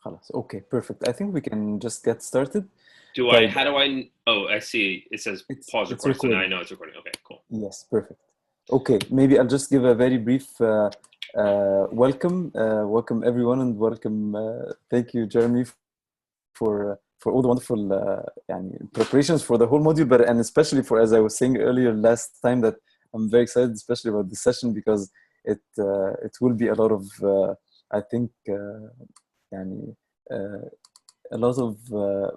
خلاص. Okay, perfect. I think we can just get started. How طيب, do I, oh, I see. It says pause it's record, so now I recording. know it's recording. Okay, cool. Yes, perfect. Okay, maybe I'll just give a very brief welcome. Welcome everyone, and welcome. Thank you, Jeremy, for all the wonderful يعني preparations for the whole module, but and especially for, as I was saying earlier last time, that I'm very excited, especially about this session, because it will be a lot of I think يعني a lot of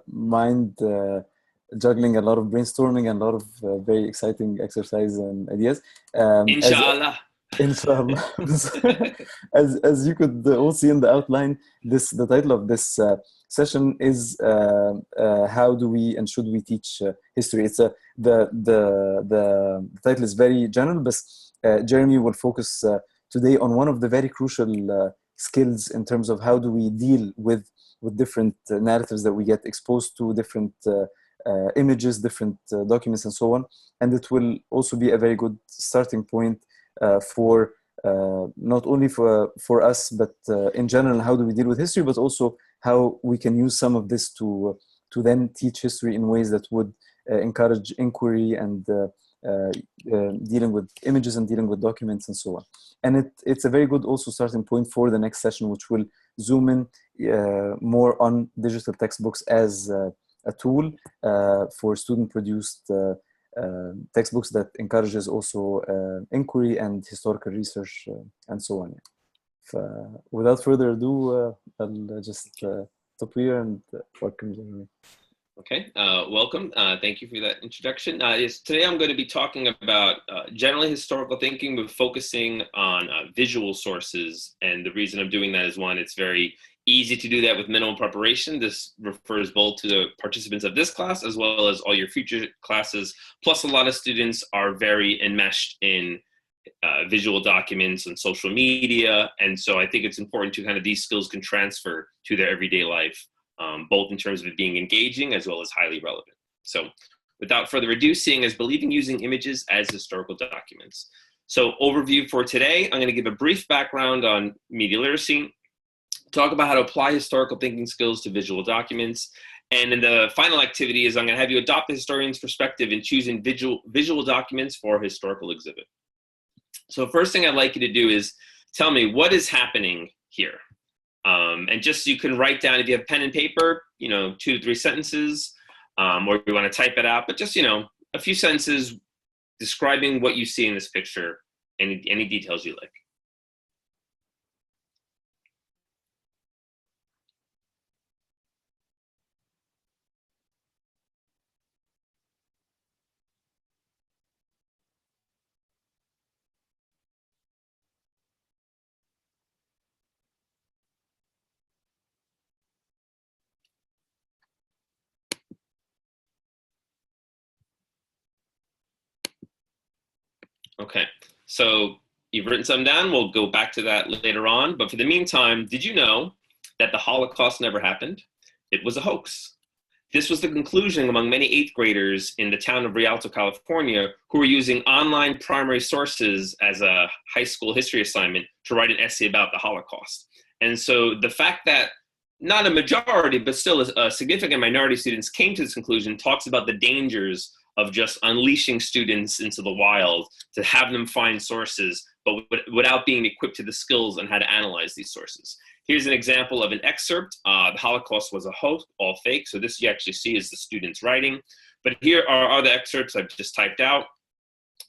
mind juggling, a lot of brainstorming, and a lot of very exciting exercise and ideas. As Inshallah. inshallah, as you could all see in the outline, the title of this session is how do we and should we teach history. It's the title is very general, but Jeremy will focus today on one of the very crucial skills in terms of how do we deal with different narratives that we get exposed to, different images, different documents, and so on. And it will also be a very good starting point for not only for us, but in general, how do we deal with history, but also how we can use some of this to then teach history in ways that would encourage inquiry and dealing with images and dealing with documents and so on. And it's a very good also starting point for the next session, which will zoom in more on digital textbooks as a tool for student-produced textbooks that encourages also inquiry and historical research and so on. Without further ado, I'll just stop here and welcome Jeremy. Okay, welcome. Thank you for that introduction. Today I'm going to be talking about generally historical thinking, but focusing on visual sources. And the reason I'm doing that is, one, it's very easy to do that with minimal preparation. This refers both to the participants of this class as well as all your future classes. Plus, a lot of students are very enmeshed in visual documents and social media. And so I think it's important to kind of, these skills can transfer to their everyday life, both in terms of it being engaging as well as highly relevant. So without further ado, seeing as believing using images as historical documents. So overview for today, I'm going to give a brief background on media literacy, talk about how to apply historical thinking skills to visual documents. And in the final activity is I'm going to have you adopt the historian's perspective in choosing visual documents for historical exhibit. So first thing I'd like you to do is tell me what is happening here. And just, you can write down, if you have pen and paper, 2 to 3 sentences, or you want to type it out, but just, a few sentences describing what you see in this picture, any details you like. Okay, so you've written some down. We'll go back to that later on. But for the meantime, did you know that the Holocaust never happened? It was a hoax. This was the conclusion among many 8th graders in the town of Rialto, California, who were using online primary sources as a high school history assignment to write an essay about the Holocaust. And so the fact that not a majority, but still a significant minority of students came to this conclusion talks about the dangers of just unleashing students into the wild to have them find sources, but without being equipped to the skills on how to analyze these sources. Here's an example of an excerpt. The Holocaust was a hoax, all fake. So this you actually see is the students writing. But here are other excerpts I've just typed out.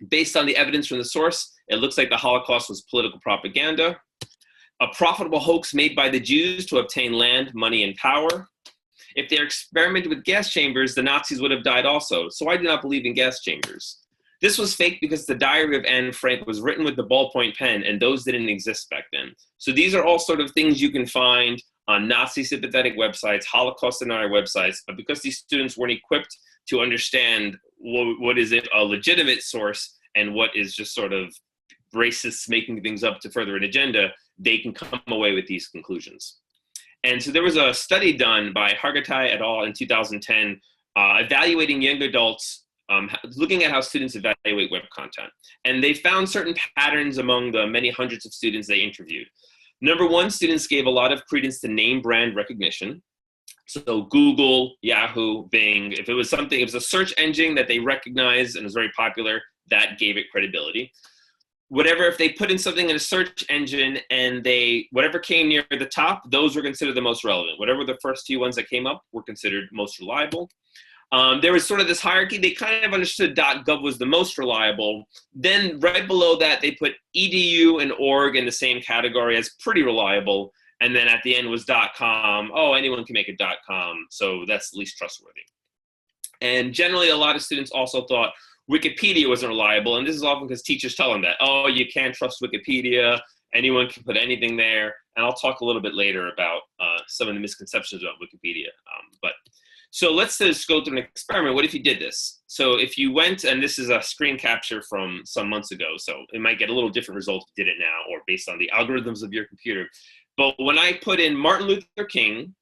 Based on the evidence from the source, it looks like the Holocaust was political propaganda, a profitable hoax made by the Jews to obtain land, money, and power. If they experimented with gas chambers, the Nazis would have died also. So I do not believe in gas chambers. This was fake because the diary of Anne Frank was written with the ballpoint pen, and those didn't exist back then. So these are all sort of things you can find on Nazi sympathetic websites, Holocaust denier websites, but because these students weren't equipped to understand what is it a legitimate source and what is just sort of racists making things up to further an agenda, they can come away with these conclusions. And so there was a study done by Hargatai et al. In 2010, evaluating young adults, looking at how students evaluate web content. And they found certain patterns among the many hundreds of students they interviewed. Number one, students gave a lot of credence to name brand recognition. So Google, Yahoo, Bing, if it was something, it was a search engine that they recognized and was very popular, that gave it credibility. Whatever, if they put in something in a search engine and whatever came near the top, those were considered the most relevant. Whatever the first few ones that came up were considered most reliable. There was sort of this hierarchy. They kind of understood .gov was the most reliable. Then right below that, they put edu and org in the same category as pretty reliable. And then at the end was .com. Oh, anyone can make a .com, so that's least trustworthy. And generally, a lot of students also thought Wikipedia wasn't reliable, and this is often because teachers tell them that, oh, you can't trust Wikipedia, anyone can put anything there. And I'll talk a little bit later about some of the misconceptions about Wikipedia. So let's just go through an experiment. What if you did this? So if you went, and this is a screen capture from some months ago, so it might get a little different result if you did it now or based on the algorithms of your computer. But when I put in Martin Luther King,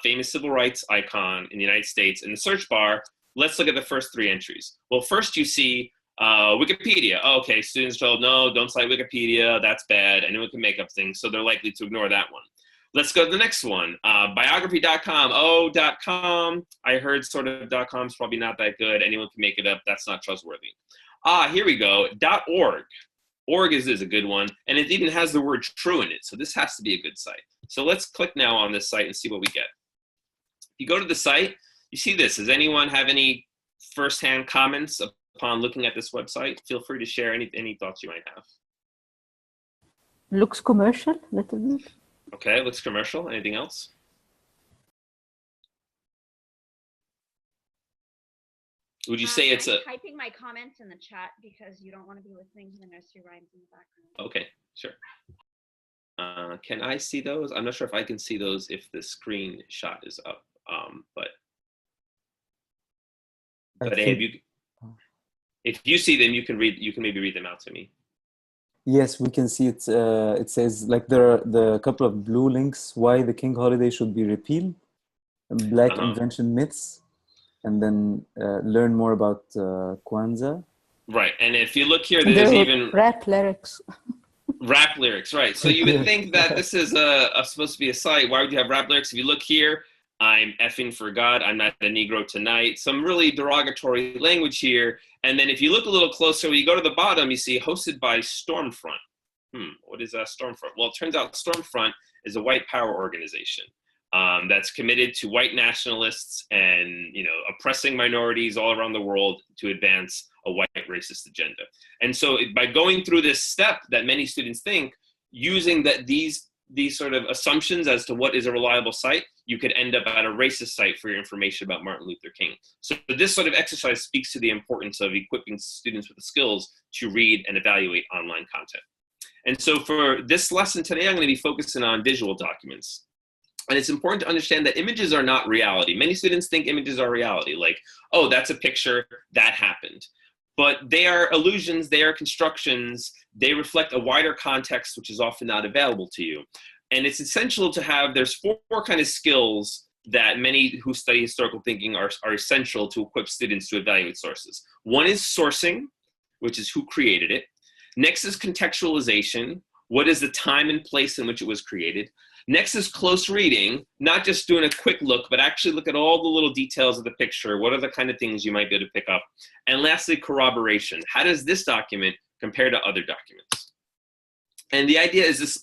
famous civil rights icon in the United States, in the search bar, let's look at the first three entries. Well, first you see Wikipedia. Oh, okay, students told, no, don't cite Wikipedia, that's bad, anyone can make up things, so they're likely to ignore that one. Let's go to the next one, biography.com. Oh, .com, I heard sort of .com is probably not that good, anyone can make it up, that's not trustworthy. Here we go, .org. Org is a good one, and it even has the word true in it, so this has to be a good site. So let's click now on this site and see what we get. If you go to the site, you see this. Does anyone have any firsthand comments upon looking at this website? Feel free to share any thoughts you might have. Looks commercial, a little bit. Okay, looks commercial. Anything else? Would you say it's I'm typing my comments in the chat because you don't want to be listening to the nursery rhymes in the background. Okay, sure. Can I see those? I'm not sure if I can see those if the screenshot is up, but if you see them, you can maybe read them out to me. Yes, we can see it. It says like there are the couple of blue links why the King holiday should be repealed, Black invention myths, and then learn more about Kwanzaa. Right, and if you look here, there's even rap lyrics. Rap lyrics, right? So you would think that this is supposed to be a site. Why would you have rap lyrics? If you look here, I'm effing for God, I'm not a Negro tonight. Some really derogatory language here. And then if you look a little closer, when you go to the bottom, you see hosted by Stormfront. What is Stormfront? Well, it turns out Stormfront is a white power organization that's committed to white nationalists and oppressing minorities all around the world to advance a white racist agenda. And so by going through this step that many students think, using these sort of assumptions as to what is a reliable site, you could end up at a racist site for your information about Martin Luther King. So this sort of exercise speaks to the importance of equipping students with the skills to read and evaluate online content. And so for this lesson today, I'm going to be focusing on visual documents. And it's important to understand that images are not reality. Many students think images are reality, like, oh, that's a picture, that happened. But they are illusions, they are constructions, they reflect a wider context, which is often not available to you. And it's essential to have, there's four kind of skills that many who study historical thinking are essential to equip students to evaluate sources. One is sourcing, which is who created it. Next is contextualization. What is the time and place in which it was created? Next is close reading, not just doing a quick look, but actually look at all the little details of the picture. What are the kind of things you might be able to pick up? And lastly, corroboration. How does this document compare to other documents? And the idea is this,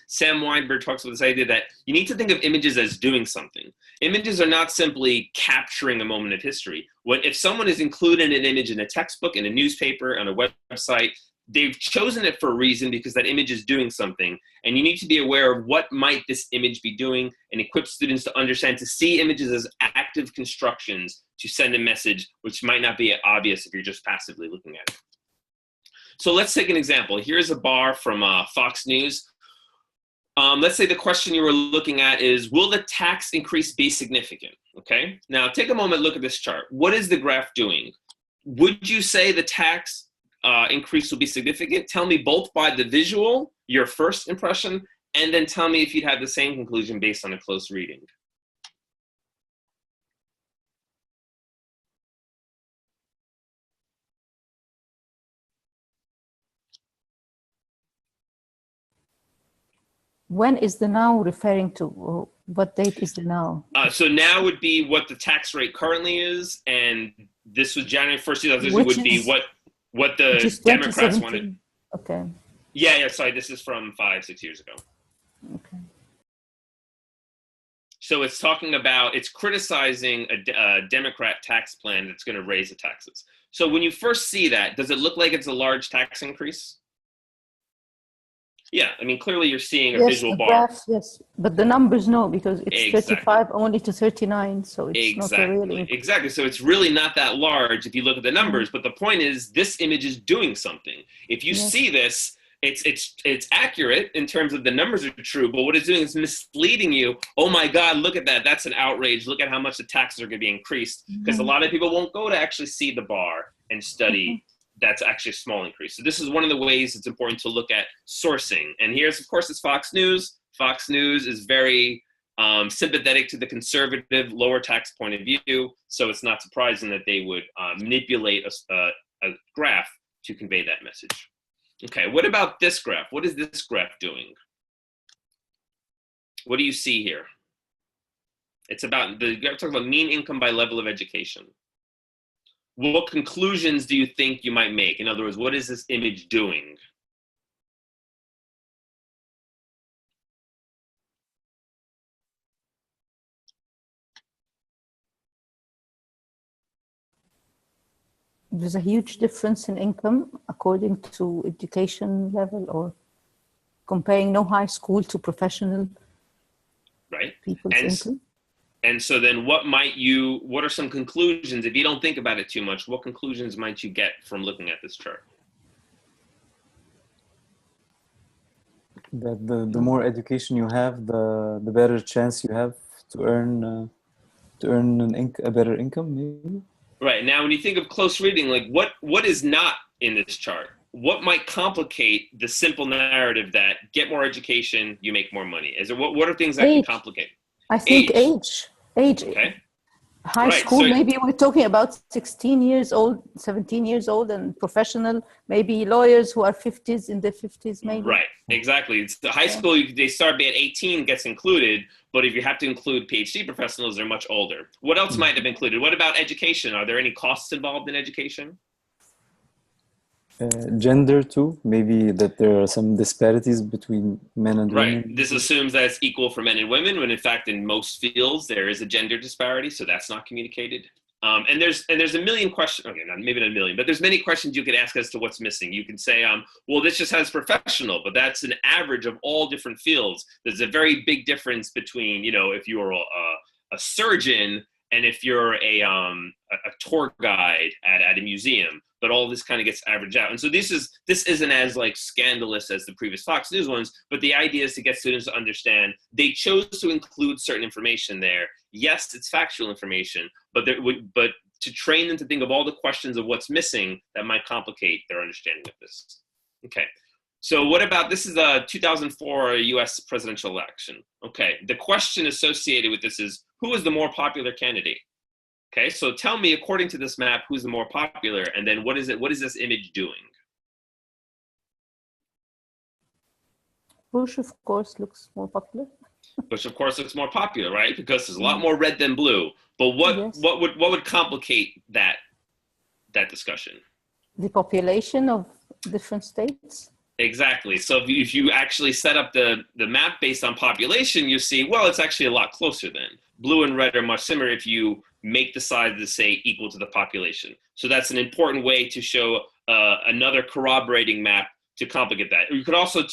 Sam Weinberg talks about this idea that you need to think of images as doing something. Images are not simply capturing a moment of history. If someone is including an image in a textbook, in a newspaper, on a website, they've chosen it for a reason because that image is doing something. And you need to be aware of what might this image be doing and equip students to understand, to see images as active constructions to send a message, which might not be obvious if you're just passively looking at it. So let's take an example. Here's a bar from Fox News. Let's say the question you were looking at is, will the tax increase be significant? Okay, now take a moment, look at this chart. What is the graph doing? Would you say the tax increase will be significant? Tell me both by the visual, your first impression, and then tell me if you'd have the same conclusion based on a close reading. When is the now referring to? Or what date is the now? So now would be what the tax rate currently is, and this was January 1st, 2000 Which would be is- what Which the is Democrats 2017. wanted. Okay. Yeah, sorry, this is from 5-6 years ago. Okay. So it's criticizing a Democrat tax plan that's going to raise the taxes. So when you first see that, does it look like it's a large tax increase? Yeah, I mean, clearly you're seeing a Yes, visual the bar. graph, yes, but the numbers no, because it's Exactly. 35 only to 39, so it's not a real increase. Exactly. So it's really not that large if you look at the numbers. But the point is, this image is doing something. If you see this, it's accurate in terms of the numbers are true. But what it's doing is misleading you. Oh my God, look at that! That's an outrage. Look at how much the taxes are going to be increased. Because a lot of people won't go to actually see the bar and study. That's actually a small increase. So this is one of the ways it's important to look at sourcing. And here's, of course, it's Fox News. Fox News is very sympathetic to the conservative lower tax point of view. So it's not surprising that they would manipulate a graph to convey that message. Okay, what about this graph? What is this graph doing? What do you see here? It's about the graph talking about mean income by level of education. What conclusions do you think you might make? In other words, what is this image doing? There's a huge difference in income according to education level, or comparing no high school to professional people's income. And so then what are some conclusions, if you don't think about it too much, what conclusions might you get from looking at this chart? That the more education you have, the better chance you have to earn a better income, maybe. Right. Now, when you think of close reading, like what is not in this chart? What might complicate the simple narrative that get more education, you make more money? What are things that can complicate? I think age. Okay. High school, maybe we're talking about 16 years old, 17 years old, and professional, maybe lawyers who are 50s, in their 50s, maybe. Right, exactly. It's the high school, they start at 18, gets included, but if you have to include PhD professionals, they're much older. What else might have included? What about education? Are there any costs involved in education? Gender too, maybe that there are some disparities between men and women. Right. This assumes that it's equal for men and women, when in fact in most fields there is a gender disparity, so that's not communicated. And there's a million questions. Okay, maybe not a million, but there's many questions you could ask as to what's missing. You can say, well, this just has professional, but that's an average of all different fields. There's a very big difference between, if you're a surgeon and if you're a tour guide at a museum. But all this kind of gets averaged out. And so this isn't as like scandalous as the previous Fox News ones, but the idea is to get students to understand they chose to include certain information there. Yes, it's factual information, but to train them to think of all the questions of what's missing that might complicate their understanding of this. Okay, so what about, this is a 2004 US presidential election. Okay, the question associated with this is, who is the more popular candidate? Okay, so tell me, according to this map, who's the more popular, and then what is this image doing? Bush, of course, looks more popular. Bush, of course, looks more popular, right? Because there's a lot more red than blue. But what would complicate that discussion? The population of different states. Exactly. So if you actually set up the map based on population, you see, well, it's actually a lot closer then. Blue and red are much similar if you make the size to say equal to the population. So that's an important way to show another corroborating map to complicate that. You could also,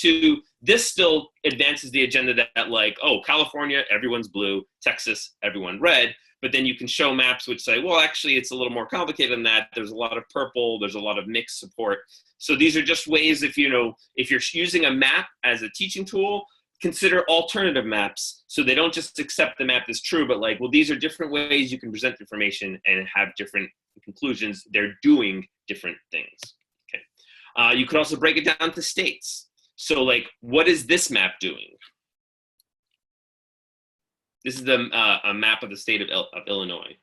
this still advances the agenda that like, oh, California, everyone's blue, Texas, everyone red. But then you can show maps which say, well, actually, it's a little more complicated than that. There's a lot of purple. There's a lot of mixed support. So these are just ways, if you're using a map as a teaching tool, consider alternative maps. So they don't just accept the map as true, but like, well, these are different ways you can present information and have different conclusions. They're doing different things. Okay. You could also break it down to states. So like, what is this map doing? This is a map of the state of Illinois.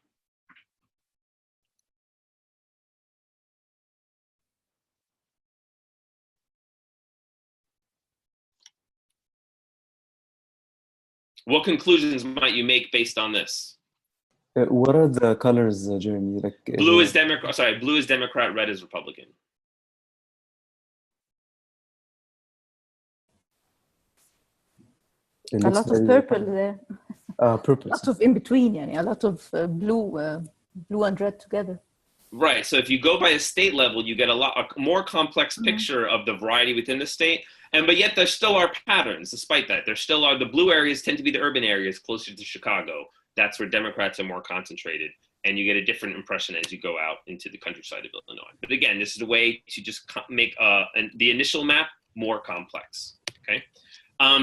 What conclusions might you make based on this? What are the colors, Jeremy? Like Blue is Democrat. Sorry, blue is Democrat. Red is Republican. it A looks lot of very purple there. purple. A lot of in between, yani, a lot of blue and red together. Right. So if you go by a state level, you get a more complex picture of the variety within the state. But yet there still are patterns. Despite that, there still are the blue areas tend to be the urban areas closer to Chicago. That's where Democrats are more concentrated, and you get a different impression as you go out into the countryside of Illinois. But again, this is a way to just make the initial map more complex. Okay.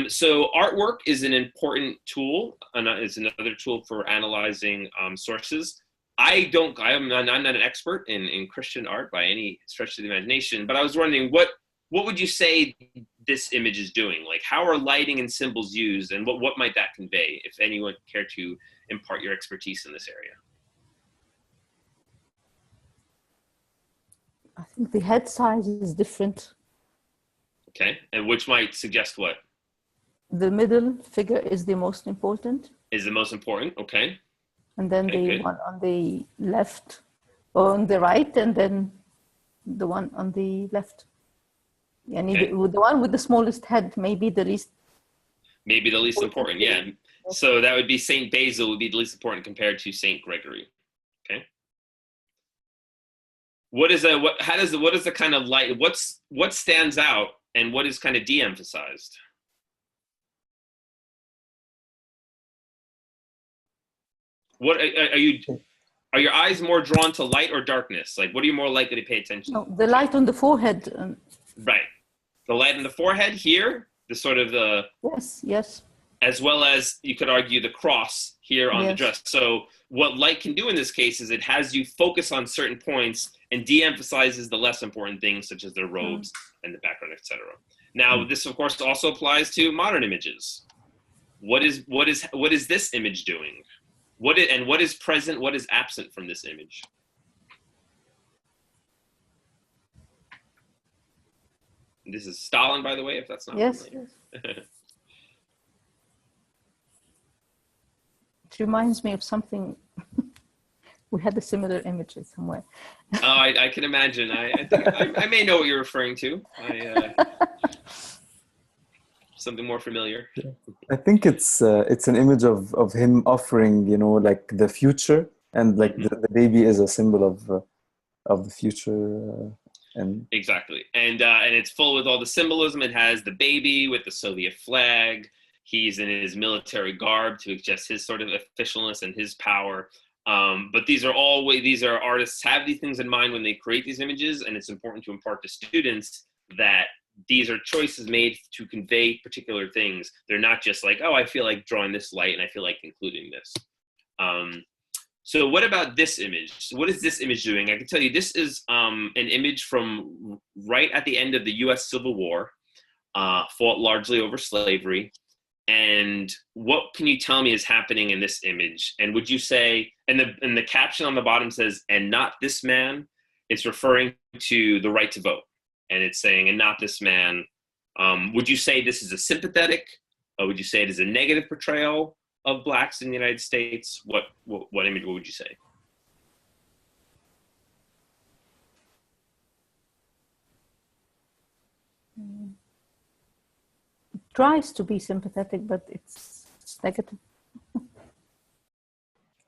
So artwork is an important tool, and is another tool for analyzing sources. I'm not an expert in Christian art by any stretch of the imagination, but I was wondering what would you say this image is doing? Like, how are lighting and symbols used, and what might that convey? If anyone care to impart your expertise in this area. I think the head size is different. Okay, and which might suggest what? The middle figure is the most important. Is the most important, okay. And then the one on the left, or on the right, and then the one on the left. The one with the smallest head, maybe the least. Maybe the least important, yeah. So that would be Saint Basil would be the least important compared to Saint Gregory. Okay. What is the kind of light? What stands out, and what is kind of de-emphasized? What are your eyes more drawn to light or darkness? Like, what are you more likely to pay attention to? No, the light on the forehead. Right. The light on the forehead here, the sort of the... Yes. As well as, you could argue, the cross here on the dress. So what light can do in this case is it has you focus on certain points and de-emphasizes the less important things, such as their robes and the background, etc. Now, this, of course, also applies to modern images. What is this image doing? What is present, what is absent from this image? This is Stalin, by the way, if that's not familiar. It reminds me of something. We had a similar image somewhere. Oh, I can imagine. I think I may know what you're referring to. Something more familiar. I think it's an image of him offering, like the future, and like the baby is a symbol of the future. And exactly, and it's full with all the symbolism. It has the baby with the Soviet flag. He's in his military garb to suggest his sort of officialness and his power. But these are artists have these things in mind when they create these images, and it's important to impart to students that these are choices made to convey particular things. They're not just like, oh, I feel like drawing this light and I feel like including this. So what about this image? So what is this image doing? I can tell you this is an image from right at the end of the US Civil War, fought largely over slavery. And what can you tell me is happening in this image? And would you say, and the caption on the bottom says, "And not this man," it's referring to the right to vote. And it's saying, "And not this man." Would you say this is a sympathetic, or would you say it is a negative portrayal of blacks in the United States? What image, what would you say? It tries to be sympathetic, but it's negative.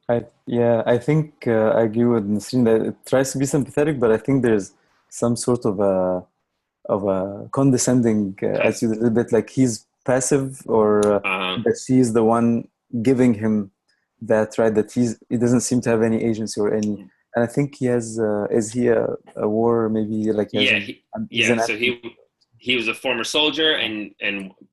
I think I agree with Nasreen that it tries to be sympathetic, but I think there's some sort of a condescending attitude, a little bit like he's passive, or that she's the one giving him that right, that he doesn't seem to have any agency or any. And I think he has. Is he a war? Maybe like So he was a former soldier, and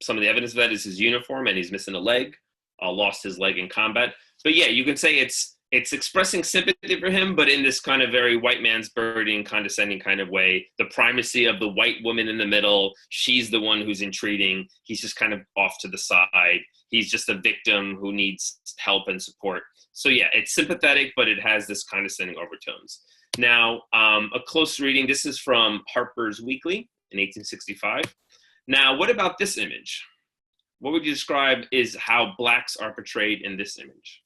some of the evidence of that is his uniform, and he's missing a leg. Lost his leg in combat. But yeah, you can say it's expressing sympathy for him, but in this kind of very white man's birding, condescending kind of way. The primacy of the white woman in the middle. She's the one who's entreating. He's just kind of off to the side. He's just a victim who needs help and support. So yeah, it's sympathetic, but it has this condescending overtones. Now, a close reading. This is from Harper's Weekly in 1865. Now, what about this image? what would you describe is how blacks are portrayed in this image?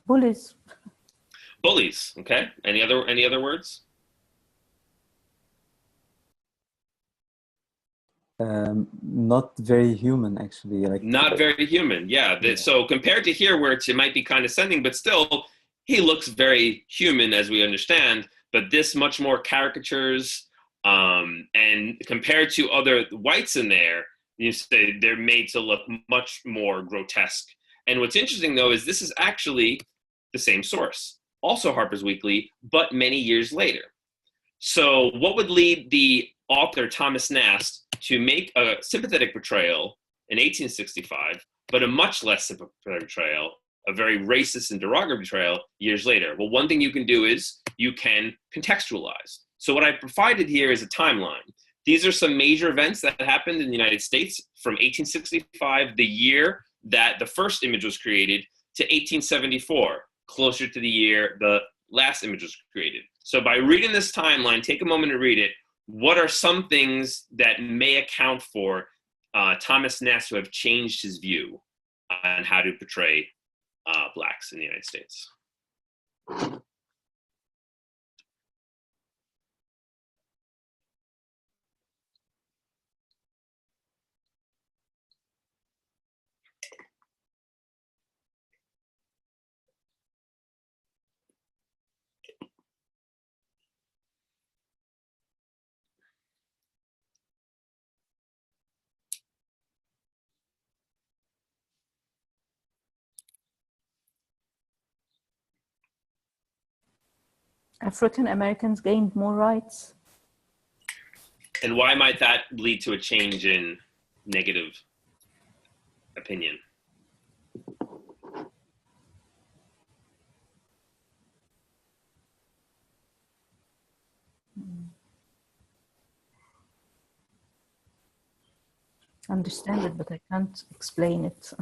Bullies. Bullies. Okay. Any other words? Not very human, actually. Like Not very human. Yeah. So compared to here, where it might be condescending, but still, he looks very human, as we understand. But this much more caricatures, and compared to other whites in there, you say they're made to look much more grotesque. And what's interesting, though, is this is actually the same source, also Harper's Weekly, but many years later. So what would lead the author, Thomas Nast, to make a sympathetic portrayal in 1865, but a much less sympathetic portrayal, a very racist and derogatory portrayal years later? Well, one thing you can do is you can contextualize. So what I provided here is a timeline. These are some major events that happened in the United States from 1865, the year that the first image was created, to 1874, closer to the year the last image was created. So by reading this timeline, take a moment to read it. What are some things that may account for Thomas Nast to have changed his view on how to portray blacks in the United States? African Americans gained more rights. And why might that lead to a change in negative opinion? Understand it, but I can't explain it.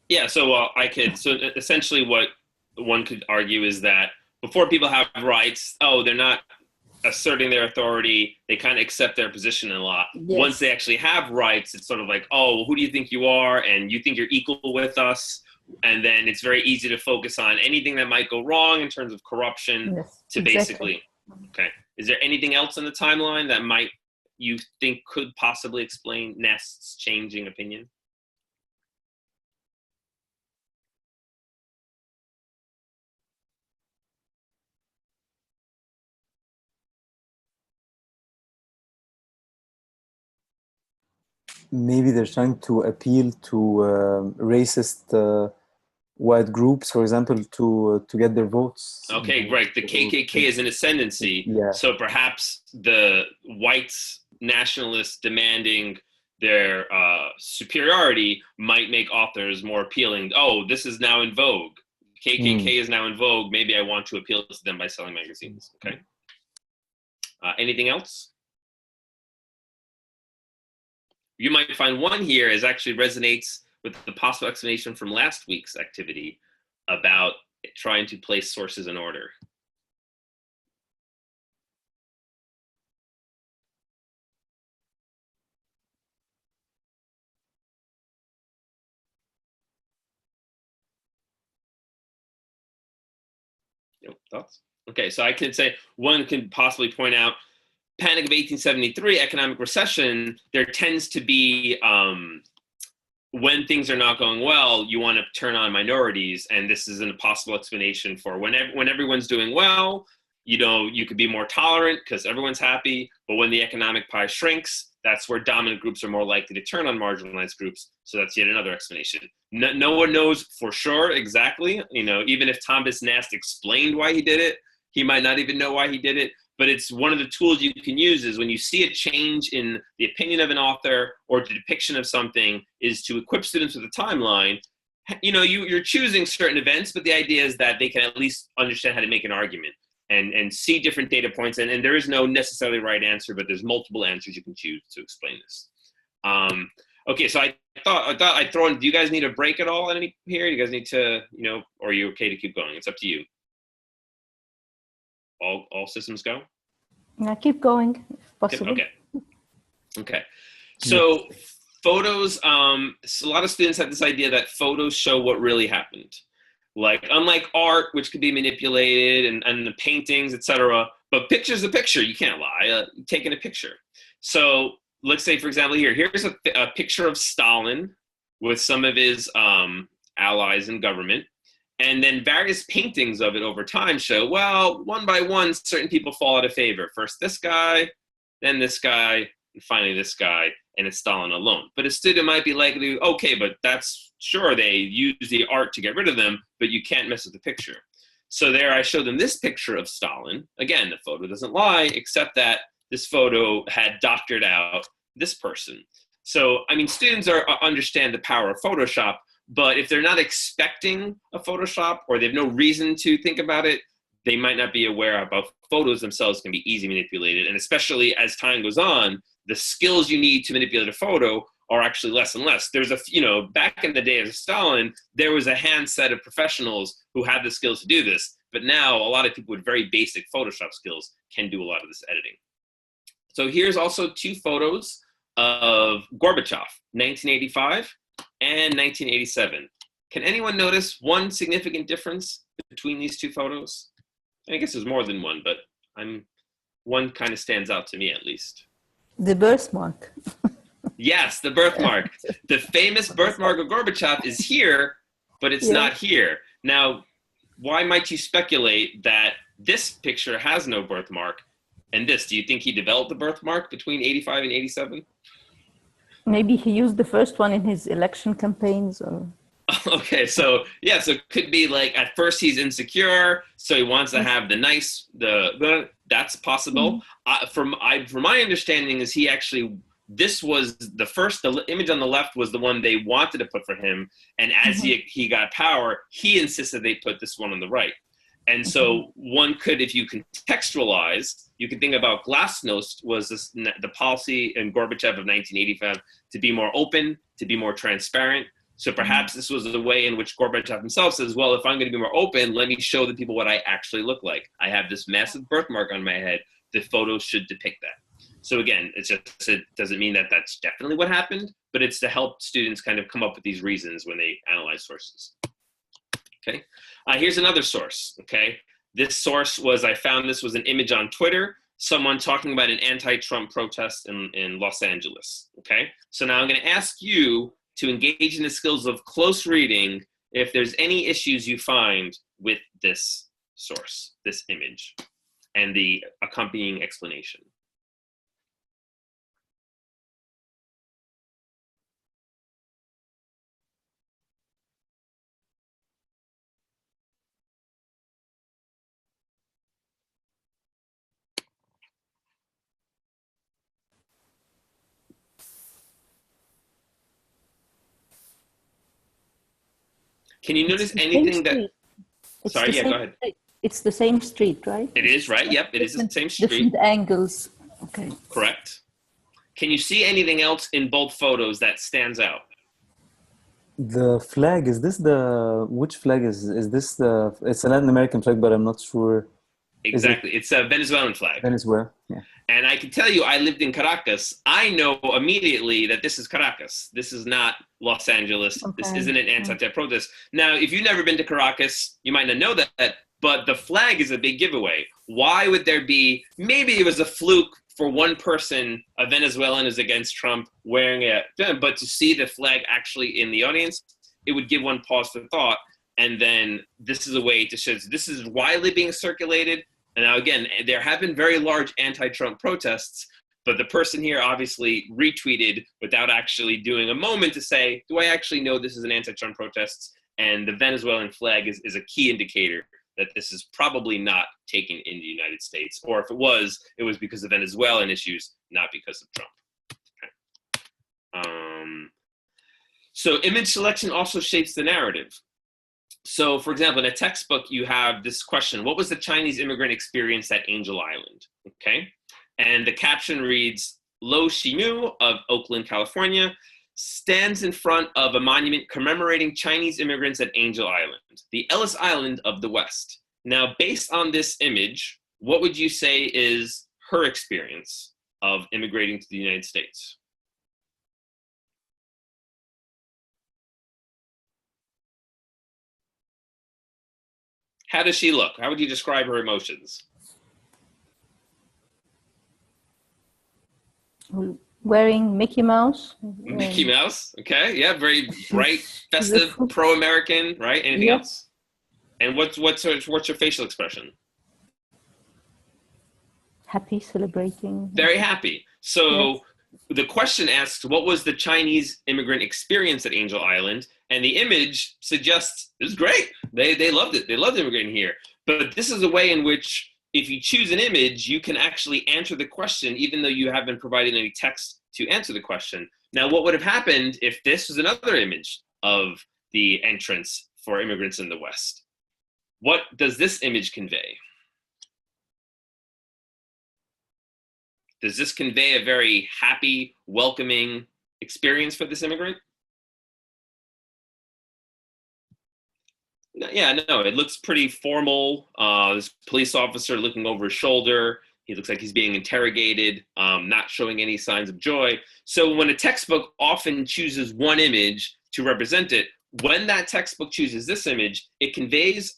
Yeah, so so essentially what one could argue is that before people have rights, they're not asserting their authority, they kind of accept their position a lot. Yes. Once they actually have rights, it's sort of like, oh, who do you think you are? And you think you're equal with us. And then it's very easy to focus on anything that might go wrong in terms of corruption. Yes, to exactly. basically, okay. Is there anything else in the timeline that you think could possibly explain Nast's changing opinion? maybe they're trying to appeal to racist white groups, for example, to get their votes. Okay, right. The KKK is an ascendancy. Yeah. So perhaps the whites nationalists demanding their superiority might make authors more appealing. Oh, this is now in vogue. KKK is now in vogue. Maybe I want to appeal to them by selling magazines. Okay. Anything else? You might find one here is actually resonates with the possible explanation from last week's activity about trying to place sources in order. Thoughts? Okay, so I can say one can possibly point out Panic of 1873, economic recession, there tends to be, when things are not going well, you want to turn on minorities. And this is a possible explanation for when everyone's doing well, you could be more tolerant because everyone's happy. But when the economic pie shrinks, that's where dominant groups are more likely to turn on marginalized groups. So that's yet another explanation. No one knows for sure exactly, even if Thomas Nast explained why he did it, he might not even know why he did it. But it's one of the tools you can use is when you see a change in the opinion of an author or the depiction of something, is to equip students with a timeline. You're choosing certain events, but the idea is that they can at least understand how to make an argument and see different data points. And there is no necessarily right answer, but there's multiple answers you can choose to explain this. Okay, so I thought I'd throw in, do you guys need a break at all here? You guys need to, or are you okay to keep going? It's up to you. All systems go? Now keep going, if possible. Okay. Okay. So photos, so a lot of students have this idea that photos show what really happened. Like, unlike art, which could be manipulated, and the paintings, etc., but picture's a picture. You can't lie. Taking a picture. So let's say, for example, here's a picture of Stalin with some of his allies in government. And then various paintings of it over time show, well, one by one, certain people fall out of favor. First this guy, then this guy, and finally this guy, and it's Stalin alone. But a student might be likely, okay, but that's sure they use the art to get rid of them, but you can't mess with the picture. So there I show them this picture of Stalin. Again, the photo doesn't lie, except that this photo had doctored out this person. So, I mean, students understand the power of Photoshop, but if they're not expecting a Photoshop or they have no reason to think about it, they might not be aware about photos themselves can be easily manipulated. And especially as time goes on, the skills you need to manipulate a photo are actually less and less. There's back in the day of Stalin, there was a handset of professionals who had the skills to do this. But now a lot of people with very basic Photoshop skills can do a lot of this editing. So here's also two photos of Gorbachev, 1985 and 1987. Can anyone notice one significant difference between these two photos? I guess there's more than one, but one kind of stands out to me at least. The birthmark. Yes, the birthmark. The famous birthmark of Gorbachev is here, but it's not here. Now, why might you speculate that this picture has no birthmark and this? Do you think he developed the birthmark between 85 and 87? Maybe he used the first one in his election campaigns, or... Okay, so yeah, so it could be like at first he's insecure, so he wants to have that's possible. From my understanding is he actually, this was the image on the left was the one they wanted to put for him, and as he got power, he insisted they put this one on the right. And so one could, if you contextualize, you could think about Glasnost was the policy in Gorbachev of 1985 to be more open, to be more transparent. So perhaps this was the way in which Gorbachev himself says, well, if I'm going to be more open, let me show the people what I actually look like. I have this massive birthmark on my head. The photos should depict that. So again, it doesn't mean that that's definitely what happened, but it's to help students kind of come up with these reasons when they analyze sources. Okay, here's another source. Okay, this source was, I found this was an image on Twitter, someone talking about an anti-Trump protest in Los Angeles. Okay, so now I'm going to ask you to engage in the skills of close reading if there's any issues you find with this source, this image, and the accompanying explanation. Can you notice anything that... Sorry, yeah, go ahead. It's the same street, right? It is, right? Yep, it is the same street. Different angles. Okay. Correct. Can you see anything else in both photos that stands out? The flag, which flag is this it's a Latin American flag, but I'm not sure. Exactly. It's a Venezuelan flag. Venezuela, yeah. And I can tell you, I lived in Caracas. I know immediately that this is Caracas. This is not Los Angeles. Okay. This isn't an anti-Trump protest. Now, if you've never been to Caracas, you might not know that, but the flag is a big giveaway. Why would there be, maybe it was a fluke for one person, a Venezuelan is against Trump wearing it, but to see the flag actually in the audience, it would give one pause for thought. And then this is a way to show this is widely being circulated. And now, again, there have been very large anti-Trump protests, but the person here obviously retweeted without actually doing a moment to say, do I actually know this is an anti-Trump protest? And the Venezuelan flag is a key indicator that this is probably not taken in the United States. Or if it was because of Venezuelan issues, not because of Trump. Okay. So image selection also shapes the narrative. So, for example, in a textbook, you have this question: what was the Chinese immigrant experience at Angel Island? Okay. And the caption reads, Lo Shimu of Oakland, California, stands in front of a monument commemorating Chinese immigrants at Angel Island, the Ellis Island of the West. Now, based on this image, what would you say is her experience of immigrating to the United States? How does she look? How would you describe her emotions? Wearing Mickey Mouse. Mickey Mouse, okay, yeah, very bright, festive, pro-American, right? Anything else? And what's her facial expression? Happy, celebrating. Very happy. So the question asks, what was the Chinese immigrant experience at Angel Island? And the image suggests it was great. They loved it. They loved immigrating here. But this is a way in which if you choose an image, you can actually answer the question, even though you haven't provided any text to answer the question. Now, what would have happened if this was another image of the entrance for immigrants in the West? What does this image convey? Does this convey a very happy, welcoming experience for this immigrant? Yeah, no, it looks pretty formal. This police officer looking over his shoulder. He looks like he's being interrogated, not showing any signs of joy. So when a textbook often chooses one image to represent it, when that textbook chooses this image, it conveys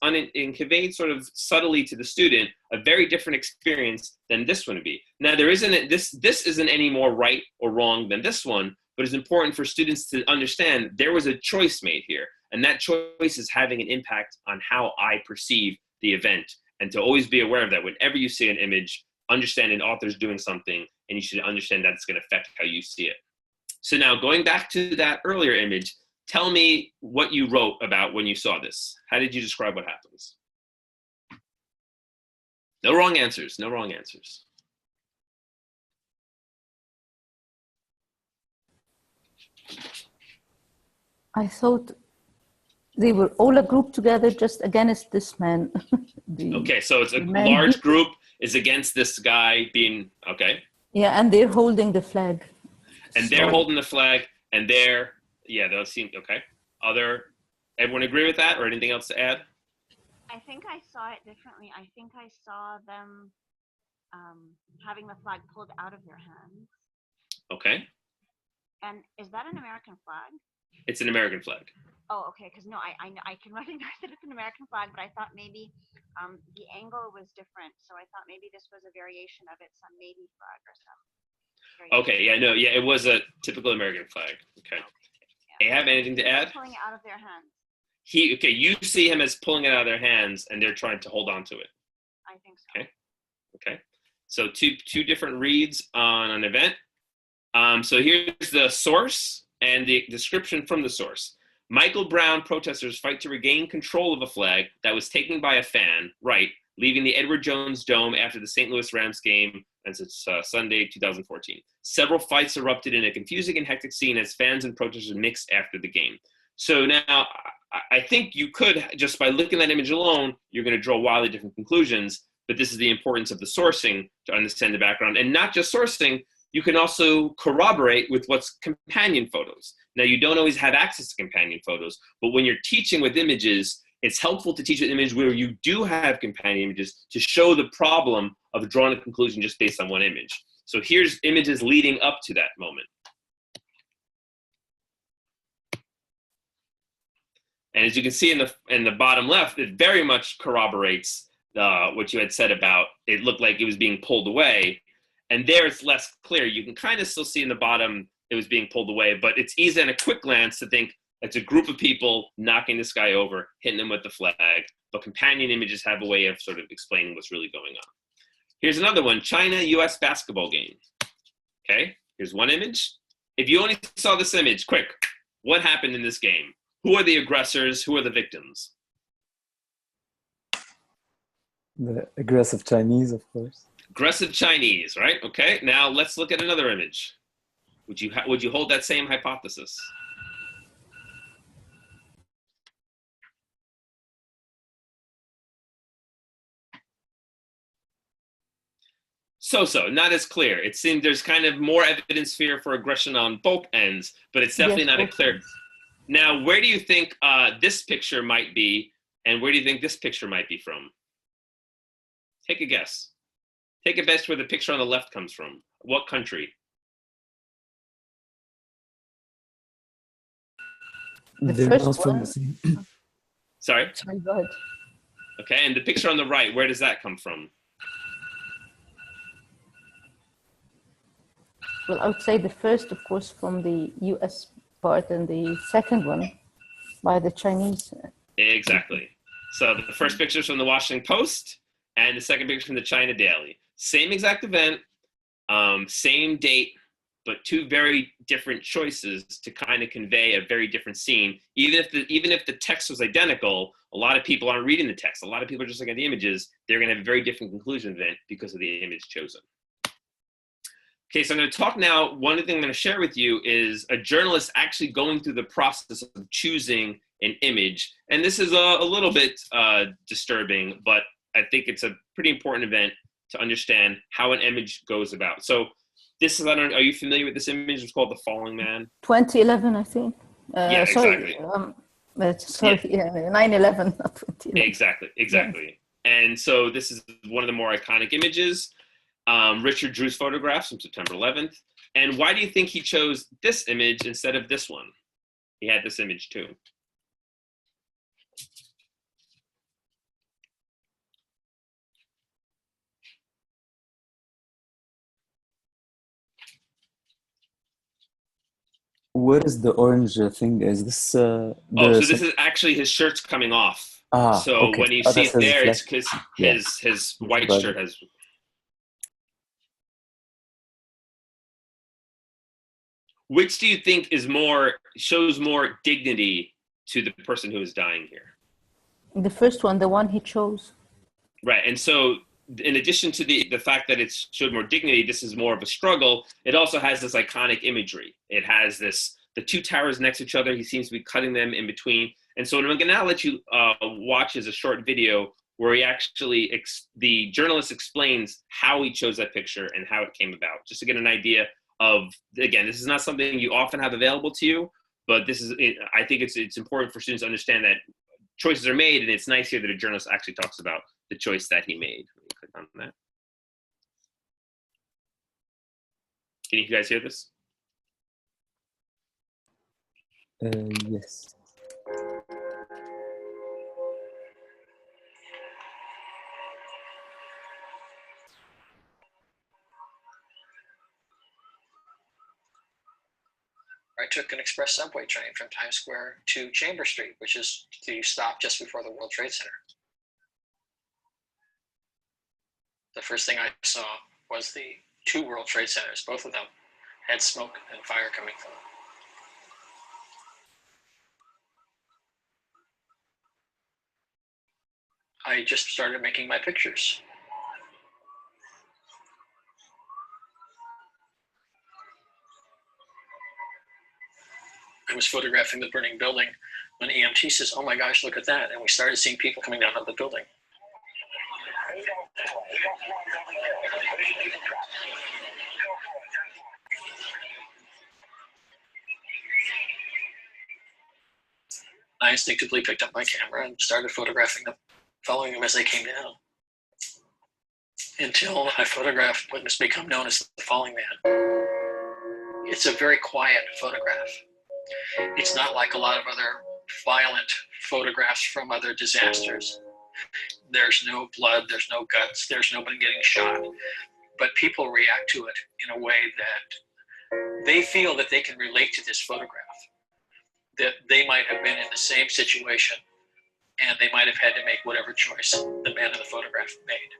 sort of subtly to the student a very different experience than this one would be. Now, this isn't any more right or wrong than this one, but it's important for students to understand there was a choice made here, and that choice is having an impact on how I perceive the event, and to always be aware of that. Whenever you see an image, understand an author's doing something, and you should understand that it's going to affect how you see it. So now, going back to that earlier image, tell me what you wrote about when you saw this. How did you describe what happens? No wrong answers, no wrong answers. I thought they were all a group together just against this man. Okay, so it's a large group is against this guy being, okay. Yeah, and they're holding the flag. And they're holding the flag, and those seem, okay. Everyone agree with that, or anything else to add? I think I saw it differently. I think I saw them having the flag pulled out of their hands. Okay. And is that an American flag? It's an American flag. Oh, okay. Because no, I can recognize that it's an American flag, but I thought maybe the angle was different. So I thought maybe this was a variation of it, some Navy flag or some. Okay. Yeah. No. Yeah. It was a typical American flag. Okay. They have anything to add? Pulling it out of their hands. You see him as pulling it out of their hands, and they're trying to hold on to it. I think so. Okay. So two different reads on an event. So here's the source and the description from the source. Michael Brown protesters fight to regain control of a flag that was taken by a fan, right, leaving the Edward Jones Dome after the St. Louis Rams game, as it's Sunday, 2014. Several fights erupted in a confusing and hectic scene as fans and protesters mixed after the game. So now, I think you could, just by looking at that image alone, you're going to draw wildly different conclusions, but this is the importance of the sourcing to understand the background. And not just sourcing, you can also corroborate with what's companion photos. Now, you don't always have access to companion photos, but when you're teaching with images, it's helpful to teach with images where you do have companion images to show the problem of drawing a conclusion just based on one image. So here's images leading up to that moment. And as you can see in the bottom left, it very much corroborates what you had said about it looked like it was being pulled away. And there it's less clear. You can kind of still see in the bottom it was being pulled away, but it's easy on a quick glance to think it's a group of people knocking this guy over, hitting him with the flag. But companion images have a way of sort of explaining what's really going on. Here's another one, China-US basketball game. Okay, here's one image. If you only saw this image, quick, what happened in this game? Who are the aggressors? Who are the victims? The aggressive Chinese, of course. Aggressive Chinese, right? Okay, now let's look at another image. Would you hold that same hypothesis? So, not as clear. It seems there's kind of more evidence here for aggression on both ends, but it's definitely not a clear. Now, where do you think this picture might be, and where do you think this picture might be from? Take a guess. Take a guess where the picture on the left comes from. What country? The first one. Sorry? Sorry, go ahead. Okay, and the picture on the right, where does that come from? Well, I would say the first, of course, from the US part, and the second one by the Chinese. Exactly. So the first picture is from the Washington Post, and the second picture from the China Daily. Same exact event, same date, but two very different choices to kind of convey a very different scene. Even if the text was identical, a lot of people aren't reading the text. A lot of people are just looking at the images. They're going to have a very different conclusion of it because of the image chosen. Okay, so I'm going to talk now. One thing I'm going to share with you is a journalist actually going through the process of choosing an image. And this is a little bit disturbing, but I think it's a pretty important event to understand how an image goes about. So this is, are you familiar with this image? It's called The Falling Man. 2011, I think. Yeah, exactly. Sorry, 9/11, not 2011. Exactly. Yeah. And so this is one of the more iconic images. Richard Drew's photographs from September 11th. And why do you think he chose this image instead of this one? He had this image too. What is the orange thing? Is this so this is actually his shirt's coming off. So okay. when you see it there, it's because his white Right. shirt has. Which do you think shows more dignity to the person who is dying here? The first one, the one he chose. Right, and so in addition to the fact that it showed more dignity, this is more of a struggle. It also has this iconic imagery. It has the two towers next to each other. He seems to be cutting them in between. And so I'm going to now let you watch as a short video where he actually, the journalist explains how he chose that picture and how it came about, just to get an idea of, again, this is not something you often have available to you, but this is, I think it's important for students to understand that choices are made, and it's nice here that a journalist actually talks about the choice that he made. Let me click on that. Can you guys hear this? Yes. I took an express subway train from Times Square to Chambers Street, which is the stop just before the World Trade Center. The first thing I saw was the two World Trade Centers. Both of them had smoke and fire coming from them. I just started making my pictures. I was photographing the burning building when EMT says, "Oh my gosh, look at that." And we started seeing people coming down out of the building. I instinctively picked up my camera and started photographing them, following them as they came down, until I photographed what has become known as the falling man. It's a very quiet photograph. It's not like a lot of other violent photographs from other disasters. There's no blood, there's no guts, there's nobody getting shot, but people react to it in a way that they feel that they can relate to this photograph, that they might have been in the same situation and they might have had to make whatever choice the man in the photograph made.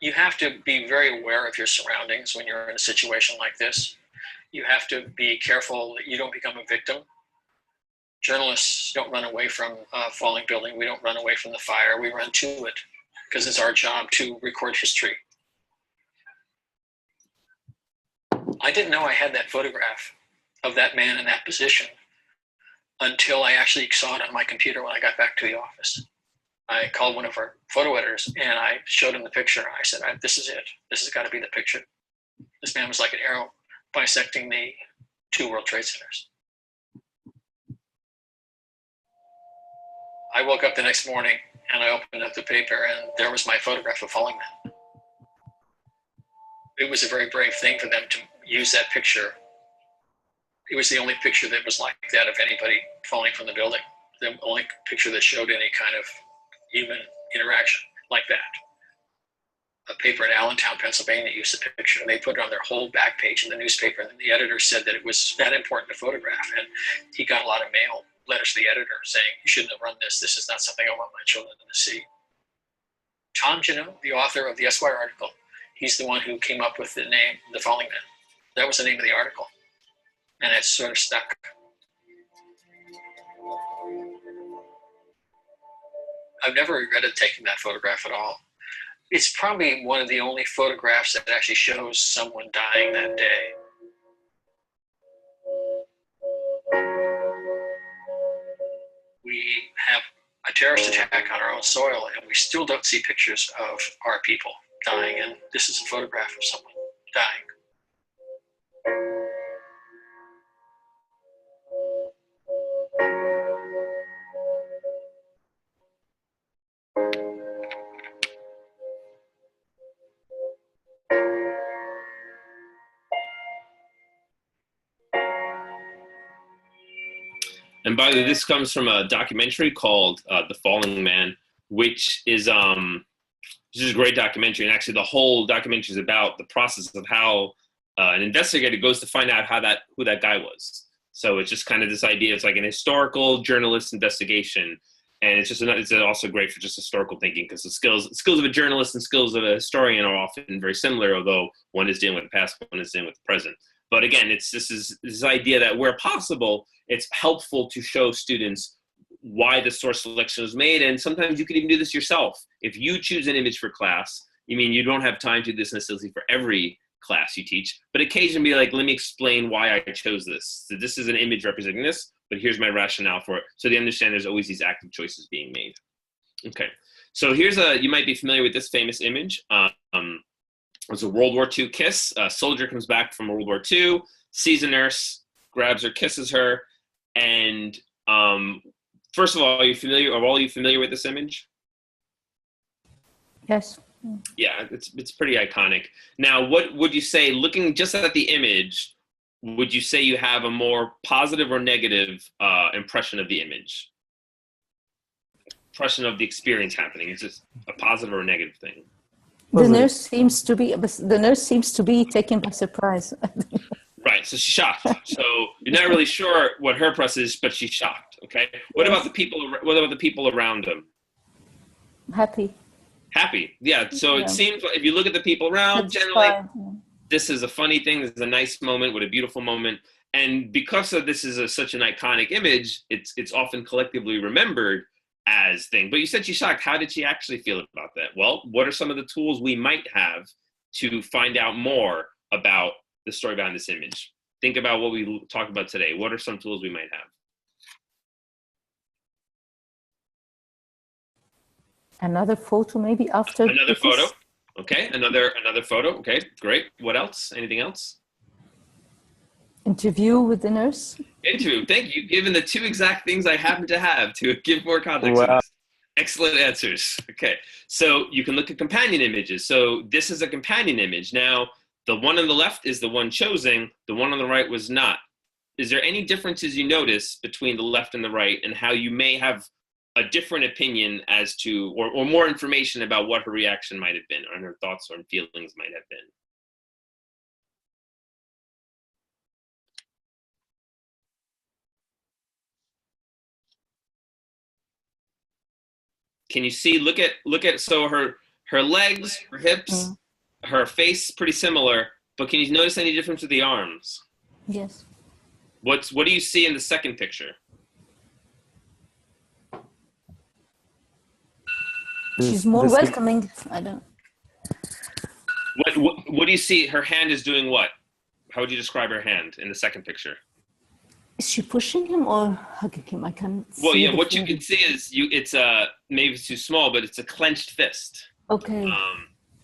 You have to be very aware of your surroundings when you're in a situation like this. You have to be careful that you don't become a victim. Journalists don't run away from a falling building. We don't run away from the fire. We run to it because it's our job to record history. I didn't know I had that photograph of that man in that position until I actually saw it on my computer when I got back to the office. I called one of our photo editors and I showed him the picture. I said, "This is it. This has got to be the picture." This man was like an arrow bisecting the two World Trade Centers. I woke up the next morning and I opened up the paper and there was my photograph of Falling Man. It was a very brave thing for them to use that picture. It was the only picture that was like that of anybody falling from the building. The only picture that showed any kind of human interaction like that. A paper in Allentown, Pennsylvania used the picture, and they put it on their whole back page in the newspaper. And the editor said that it was that important to photograph. And he got a lot of mail, letters to the editor saying, you shouldn't have run this. This is not something I want my children to see. Tom Janot, the author of the Esquire article, he's the one who came up with the name, The Falling Man. That was the name of the article. And it's sort of stuck. I've never regretted taking that photograph at all. It's probably one of the only photographs that actually shows someone dying that day. We have a terrorist attack on our own soil, and we still don't see pictures of our people dying, and this is a photograph of someone dying. And by the way, this comes from a documentary called The Falling Man, which is this is a great documentary. And actually the whole documentary is about the process of how an investigator goes to find out who that guy was. So it's just kind of this idea. It's like an historical journalist investigation. And it's also great for just historical thinking, because the skills of a journalist and skills of a historian are often very similar, although one is dealing with the past, one is dealing with the present. But again, this idea that where possible, it's helpful to show students why the source selection was made. And sometimes you can even do this yourself. If you choose an image for class, you don't have time to do this necessarily for every class you teach, but occasionally be like, let me explain why I chose this. So this is an image representing this, but here's my rationale for it. So they understand there's always these active choices being made. Okay, so you might be familiar with this famous image. It was a World War II kiss. A soldier comes back from World War II, sees a nurse, grabs her, kisses her. And first of all, are all you familiar with this image? Yes. Yeah, it's pretty iconic. Now, what would you say, looking just at the image, would you say you have a more positive or negative impression of the image? Impression of the experience happening? Is this a positive or a negative thing? The nurse seems to be taken by surprise. Right, so she's shocked. So you're not really sure what her impression is, but she's shocked. Okay. What about the people around him? Happy. Happy, yeah. So it seems like if you look at the people around, generally, this is a funny thing. This is a nice moment, what a beautiful moment. And because of this is such an iconic image, it's often collectively remembered as thing. But you said she's shocked. How did she actually feel about that? Well, what are some of the tools we might have to find out more about the story behind this image? Think about what we talked about today. What are some tools we might have? Another photo, maybe after. Another photo. Okay. Another photo. Okay. Great. What else? Anything else? Interview with the nurse. Interview. Thank you. Given the two exact things I happen to have to give more context. Wow. Excellent answers. Okay. So you can look at companion images. So this is a companion image. Now, the one on the left is the one chosen. The one on the right was not. Is there any differences you notice between the left and the right, and how you may have a different opinion as to, or more information about what her reaction might have been, or her thoughts or feelings might have been? Can you see, look at, so her legs, her hips, her face, pretty similar, but can you notice any difference with the arms? Yes. What do you see in the second picture? She's more welcoming. I don't. What do you see? Her hand is doing what? How would you describe her hand in the second picture? Is she pushing him or hugging him? I can't see. Well, yeah, what you can see is it's maybe it's too small, but it's a clenched fist. Okay.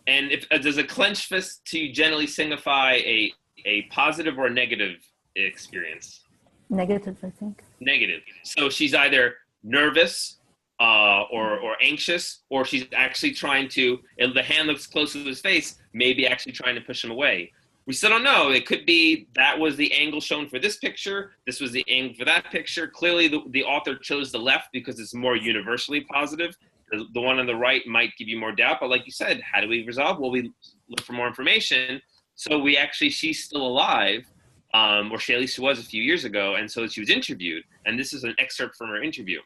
And if does a clenched fist to generally signify a positive or a negative experience? Negative, I think. Negative. So she's either nervous, or anxious, or she's actually trying to, if the hand looks close to his face, maybe actually trying to push him away. We still don't know. It could be that was the angle shown for this picture. This was the angle for that picture. Clearly, the author chose the left because it's more universally positive. The one on the right might give you more doubt. But like you said, how do we resolve? Well, we look for more information. So we actually, she's still alive, or she at least was a few years ago. And so she was interviewed. And this is an excerpt from her interview.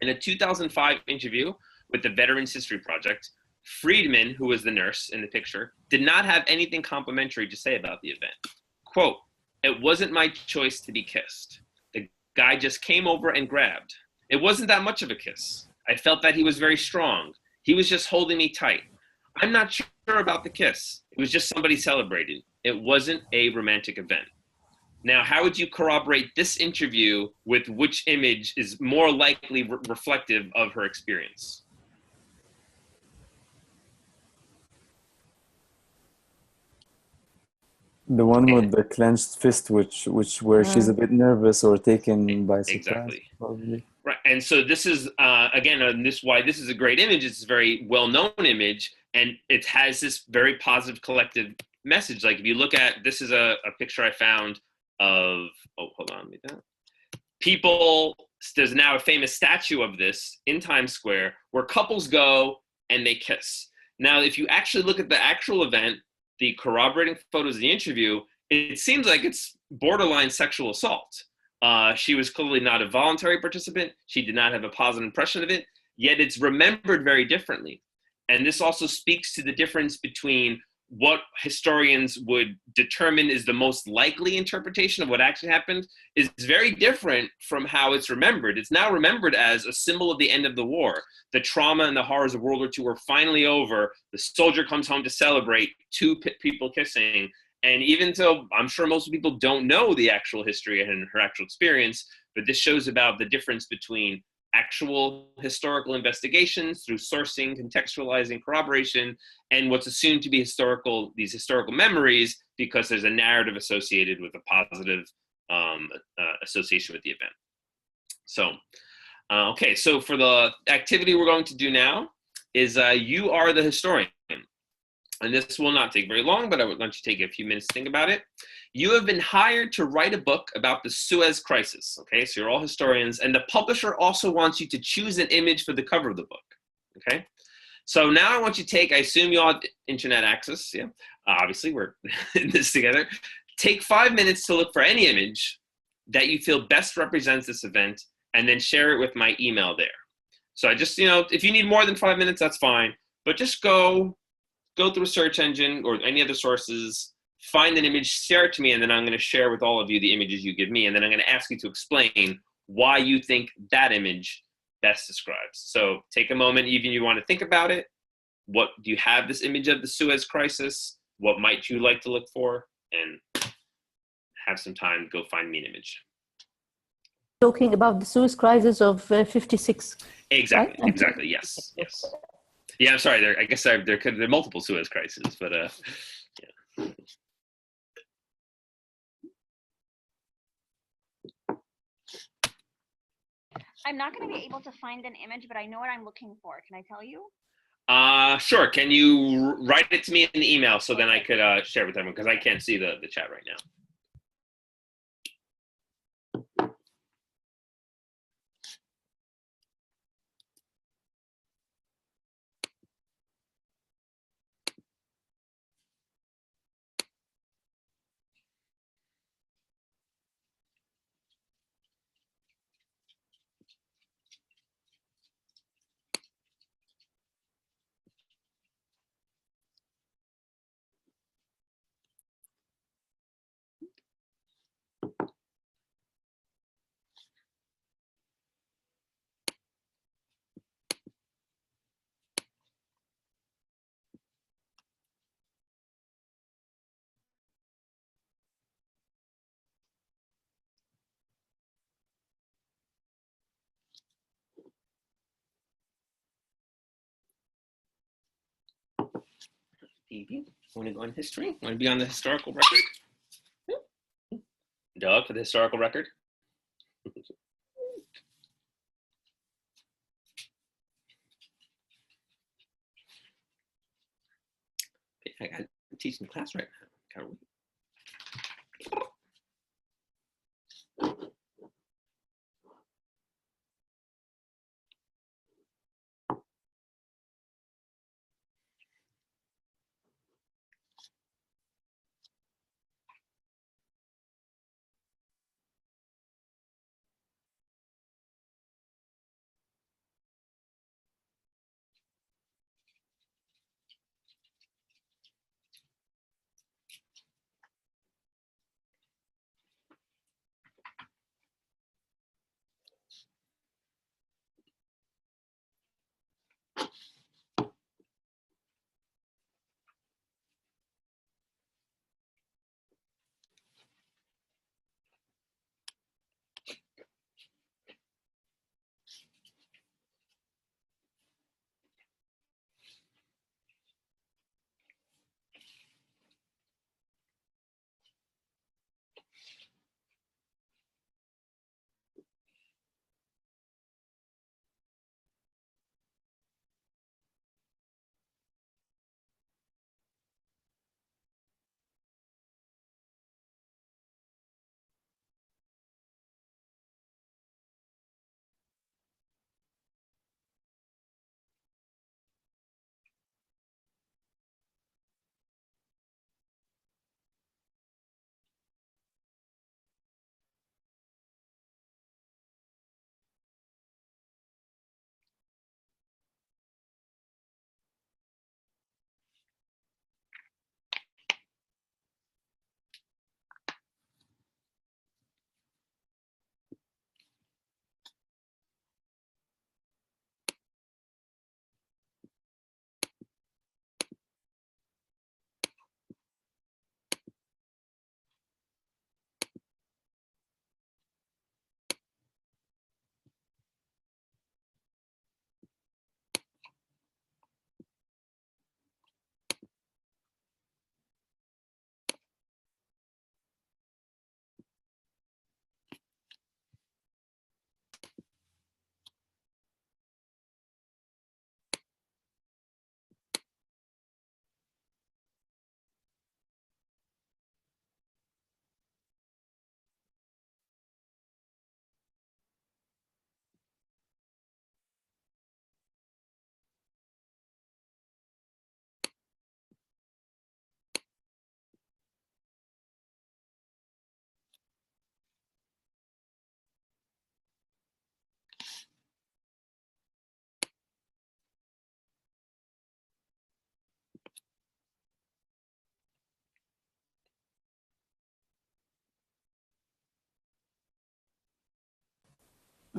In a 2005 interview with the Veterans History Project, Friedman, who was the nurse in the picture, did not have anything complimentary to say about the event. Quote, "It wasn't my choice to be kissed. The guy just came over and grabbed. It wasn't that much of a kiss. I felt that he was very strong. He was just holding me tight. I'm not sure about the kiss. It was just somebody celebrating. It wasn't a romantic event." Now, how would you corroborate this interview with which image is more likely reflective of her experience? The one with the clenched fist, which where she's a bit nervous or taken by surprise. Exactly. Probably. Right, and so this is again, this why this is a great image. It's a very well-known image, and it has this very positive collective message. Like if you look at, this is a picture I found of, oh, hold on, people. There's now a famous statue of this in Times Square where couples go and they kiss. Now, if you actually look at the actual event, the corroborating photos of the interview, it seems like it's borderline sexual assault. She was clearly not a voluntary participant. She did not have a positive impression of it, yet it's remembered very differently. And this also speaks to the difference between what historians would determine is the most likely interpretation of what actually happened is very different from how it's remembered. It's now remembered as a symbol of the end of the war. The trauma and the horrors of World War II were finally over. The soldier comes home to celebrate, two people kissing. And even though I'm sure most people don't know the actual history and her actual experience, but this shows about the difference between actual historical investigations through sourcing, contextualizing, corroboration, and what's assumed to be these historical memories because there's a narrative associated with a positive association with the event. So, okay, so for the activity we're going to do now is you are the historian. And this will not take very long, but I would want you to take a few minutes to think about it. You have been hired to write a book about the Suez Crisis, okay? So you're all historians, and the publisher also wants you to choose an image for the cover of the book, okay? So now I want you to take, I assume you all have internet access, yeah? Obviously, we're in this together. Take 5 minutes to look for any image that you feel best represents this event, and then share it with my email there. So I just, if you need more than 5 minutes, that's fine, but just go through a search engine or any other sources, find an image, share it to me, and then I'm going to share with all of you the images you give me, and then I'm going to ask you to explain why you think that image best describes. So take a moment, even if you want to think about it. What do you have this image of the Suez Crisis? What might you like to look for? And have some time, go find me an image. Talking about the Suez Crisis of 56. Exactly, right? exactly, yes, yes. Yeah, I'm sorry. I guess there are multiple Suez crises, but yeah. I'm not going to be able to find an image, but I know what I'm looking for. Can I tell you? Sure. Can you write it to me in the email so then I could share with everyone, because I can't see the chat right now. Want to go on history? Want to be on the historical record? Doug, for the historical record? I got to teach in class right now. Can't wait.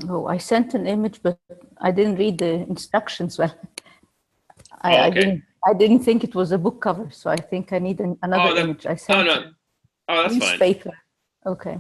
Oh, I sent an image, but I didn't read the instructions well. Oh, okay. I didn't think it was a book cover, so I think I need another image. I sent no. a Oh, that's fine. newspaper. Okay.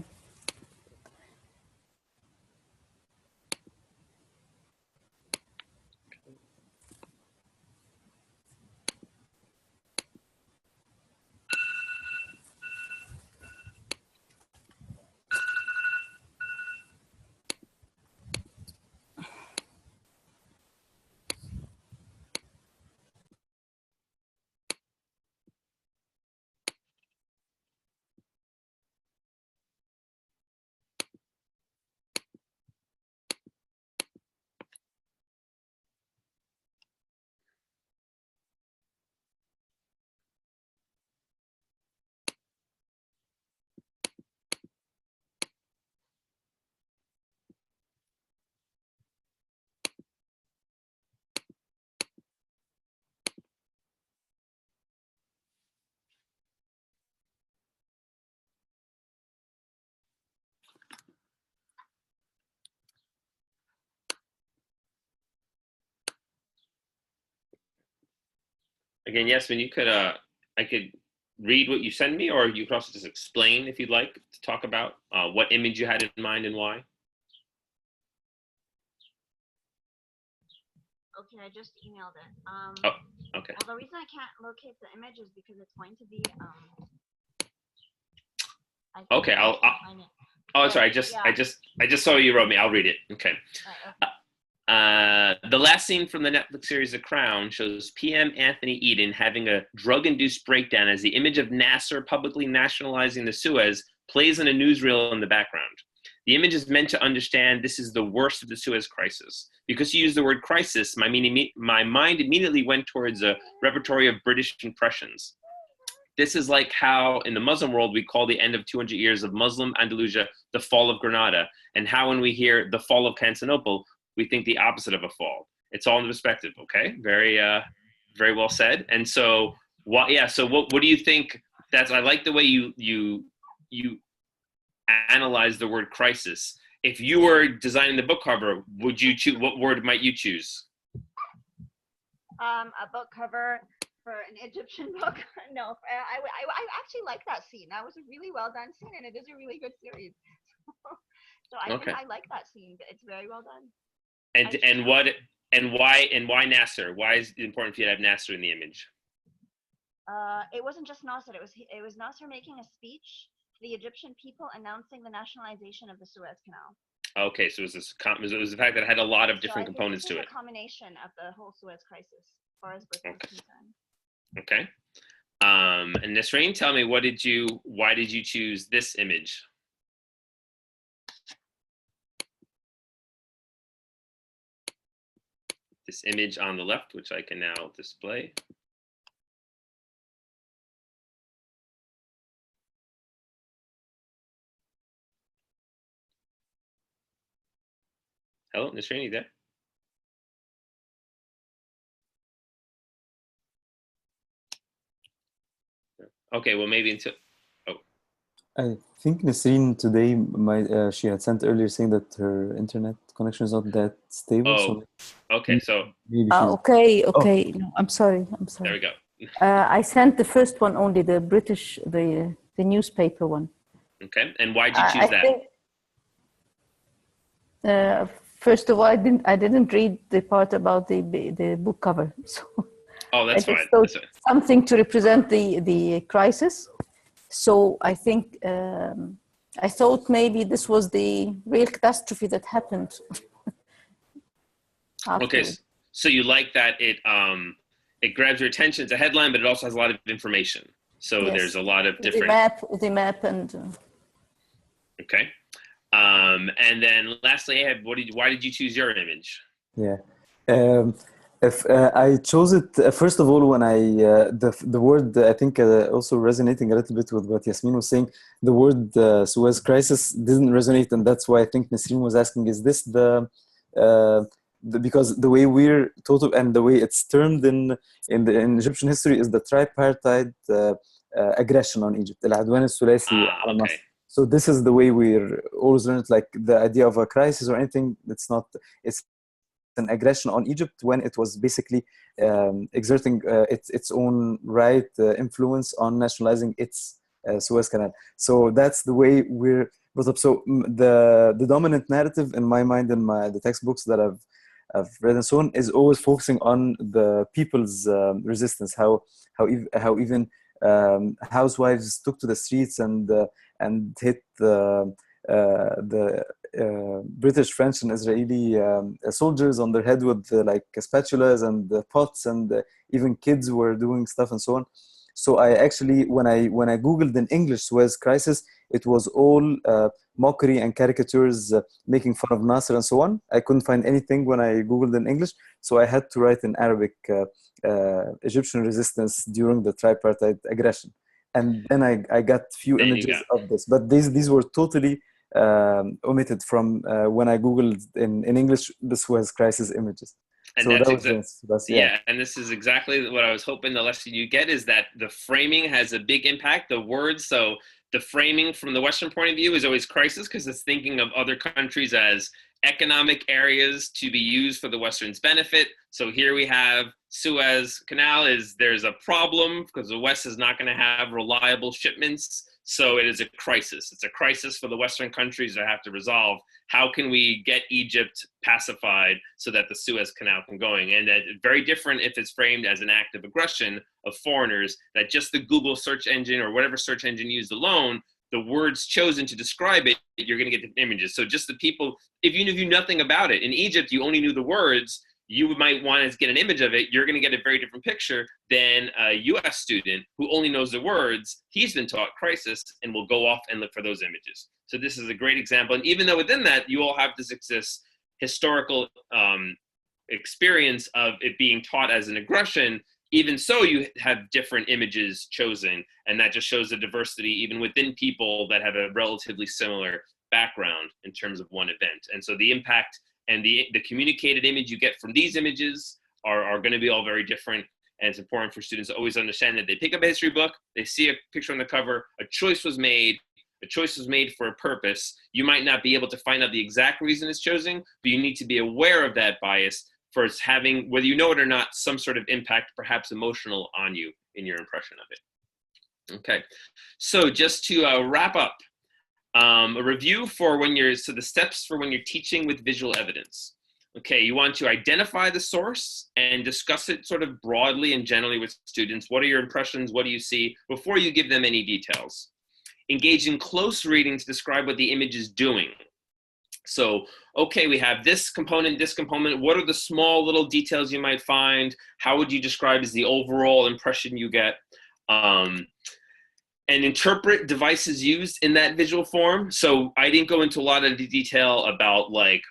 Again, Yasmin, you could I could read what you send me, or you could also just explain if you'd like to talk about what image you had in mind and why. Okay, I just emailed it. Oh, okay. Well, the reason I can't locate the image is because it's going to be. Okay, I'll oh, sorry. I just saw you wrote me. I'll read it. Okay. Right, okay. The last scene from the Netflix series The Crown shows PM Anthony Eden having a drug-induced breakdown as the image of Nasser publicly nationalizing the Suez plays in a newsreel in the background. The image is meant to understand this is the worst of the Suez crisis. Because you used the word crisis, my mind immediately went towards a repertory of British impressions. This is like how in the Muslim world we call the end of 200 years of Muslim Andalusia the fall of Granada, and how when we hear the fall of Constantinople, we think the opposite of a fall. It's all in perspective, okay? Very well said. And so, what do you think? I like the way you analyze the word crisis. If you were designing the book cover, would you choose? What word might you choose? A book cover for an Egyptian book. No, I actually like that scene. That was a really well done scene, and it is a really good series. So I think I like that scene. It's very well done. And why Nasser? Why is it important for you to have Nasser in the image? It wasn't just Nasser. It was Nasser making a speech to the Egyptian people announcing the nationalization of the Suez Canal. Okay, so it was the fact that it had a lot of different components to it. A combination of the whole Suez crisis, as far as Britain is concerned. Okay. And Nasreen, tell me, why did you choose this image? This image on the left, which I can now display. Hello, Nasreen, you there? Okay, well, maybe until. Oh. I think Nasreen today, she had sent earlier saying that her internet connection is not that stable. Oh, so okay. So. Okay. No, I'm sorry. There we go. I sent the first one only, the British, the newspaper one. Okay, and why did you choose that? First of all, I didn't read the part about the book cover, so. Oh, that's fine. Something to represent the crisis. So I think I thought maybe this was the real catastrophe that happened. Okay, so you like that it grabs your attention. It's a headline, but it also has a lot of information. So yes. There's a lot of different the map and. Okay. And then lastly, Ahab, why did you choose your image? Yeah. If I chose it, first of all, when the word, I think also resonating a little bit with what Yasmin was saying, the word Suez crisis didn't resonate, and that's why I think Nasreen was asking, is this because the way we're total and the way it's termed in Egyptian history is the tripartite aggression on Egypt, العدوان الثلاثي على مصر. So this is the way we're always learned, like the idea of a crisis or anything. It's an aggression on Egypt when it was basically exerting its own right influence on nationalizing its Suez Canal. So that's the way we're brought up. So the dominant narrative in my mind in the textbooks that I've read and so on is always focusing on the people's resistance, how even housewives took to the streets and hit the British, French, and Israeli soldiers on their head with like spatulas and pots, and even kids were doing stuff and so on. So I actually, when I Googled in English Suez crisis, it was all mockery and caricatures making fun of Nasser and so on. I couldn't find anything when I Googled in English, so I had to write in Arabic Egyptian resistance during the tripartite aggression. And then I got few images of this, but these were totally omitted from when I Googled in English the Suez crisis images. And so and this is exactly what I was hoping the lesson you get is that the framing has a big impact, the words. So the framing from the Western point of view is always crisis because it's thinking of other countries as economic areas to be used for the Western's benefit. So here we have Suez Canal there's a problem because the West is not going to have reliable shipments. So it is a crisis. It's a crisis for the Western countries that have to resolve. How can we get Egypt pacified so that the Suez Canal can going? And that very different if it's framed as an act of aggression of foreigners, that just the Google search engine or whatever search engine used alone the words chosen to describe it, you're going to get the images. So just the people, if you knew nothing about it, in Egypt, you only knew the words, you might want to get an image of it. You're going to get a very different picture than a US student who only knows the words. He's been taught crisis and will go off and look for those images. So this is a great example. And even though within that, you all have this historical experience of it being taught as an aggression, even so you have different images chosen. And that just shows the diversity even within people that have a relatively similar background in terms of one event. And so the impact and the communicated image you get from these images are going to be all very different. And it's important for students to always understand that they pick up a history book, they see a picture on the cover, a choice was made for a purpose. You might not be able to find out the exact reason it's chosen, but you need to be aware of that bias for it's having, whether you know it or not, some sort of impact, perhaps emotional, on you in your impression of it. Okay, so just to wrap up, a review for the steps for when you're teaching with visual evidence. Okay, you want to identify the source and discuss it sort of broadly and generally with students. What are your impressions? What do you see? Before you give them any details. Engage in close reading to describe what the image is doing. So, okay, we have this component. What are the small little details you might find? How would you describe as the overall impression you get? And interpret devices used in that visual form. So I didn't go into a lot of the detail about like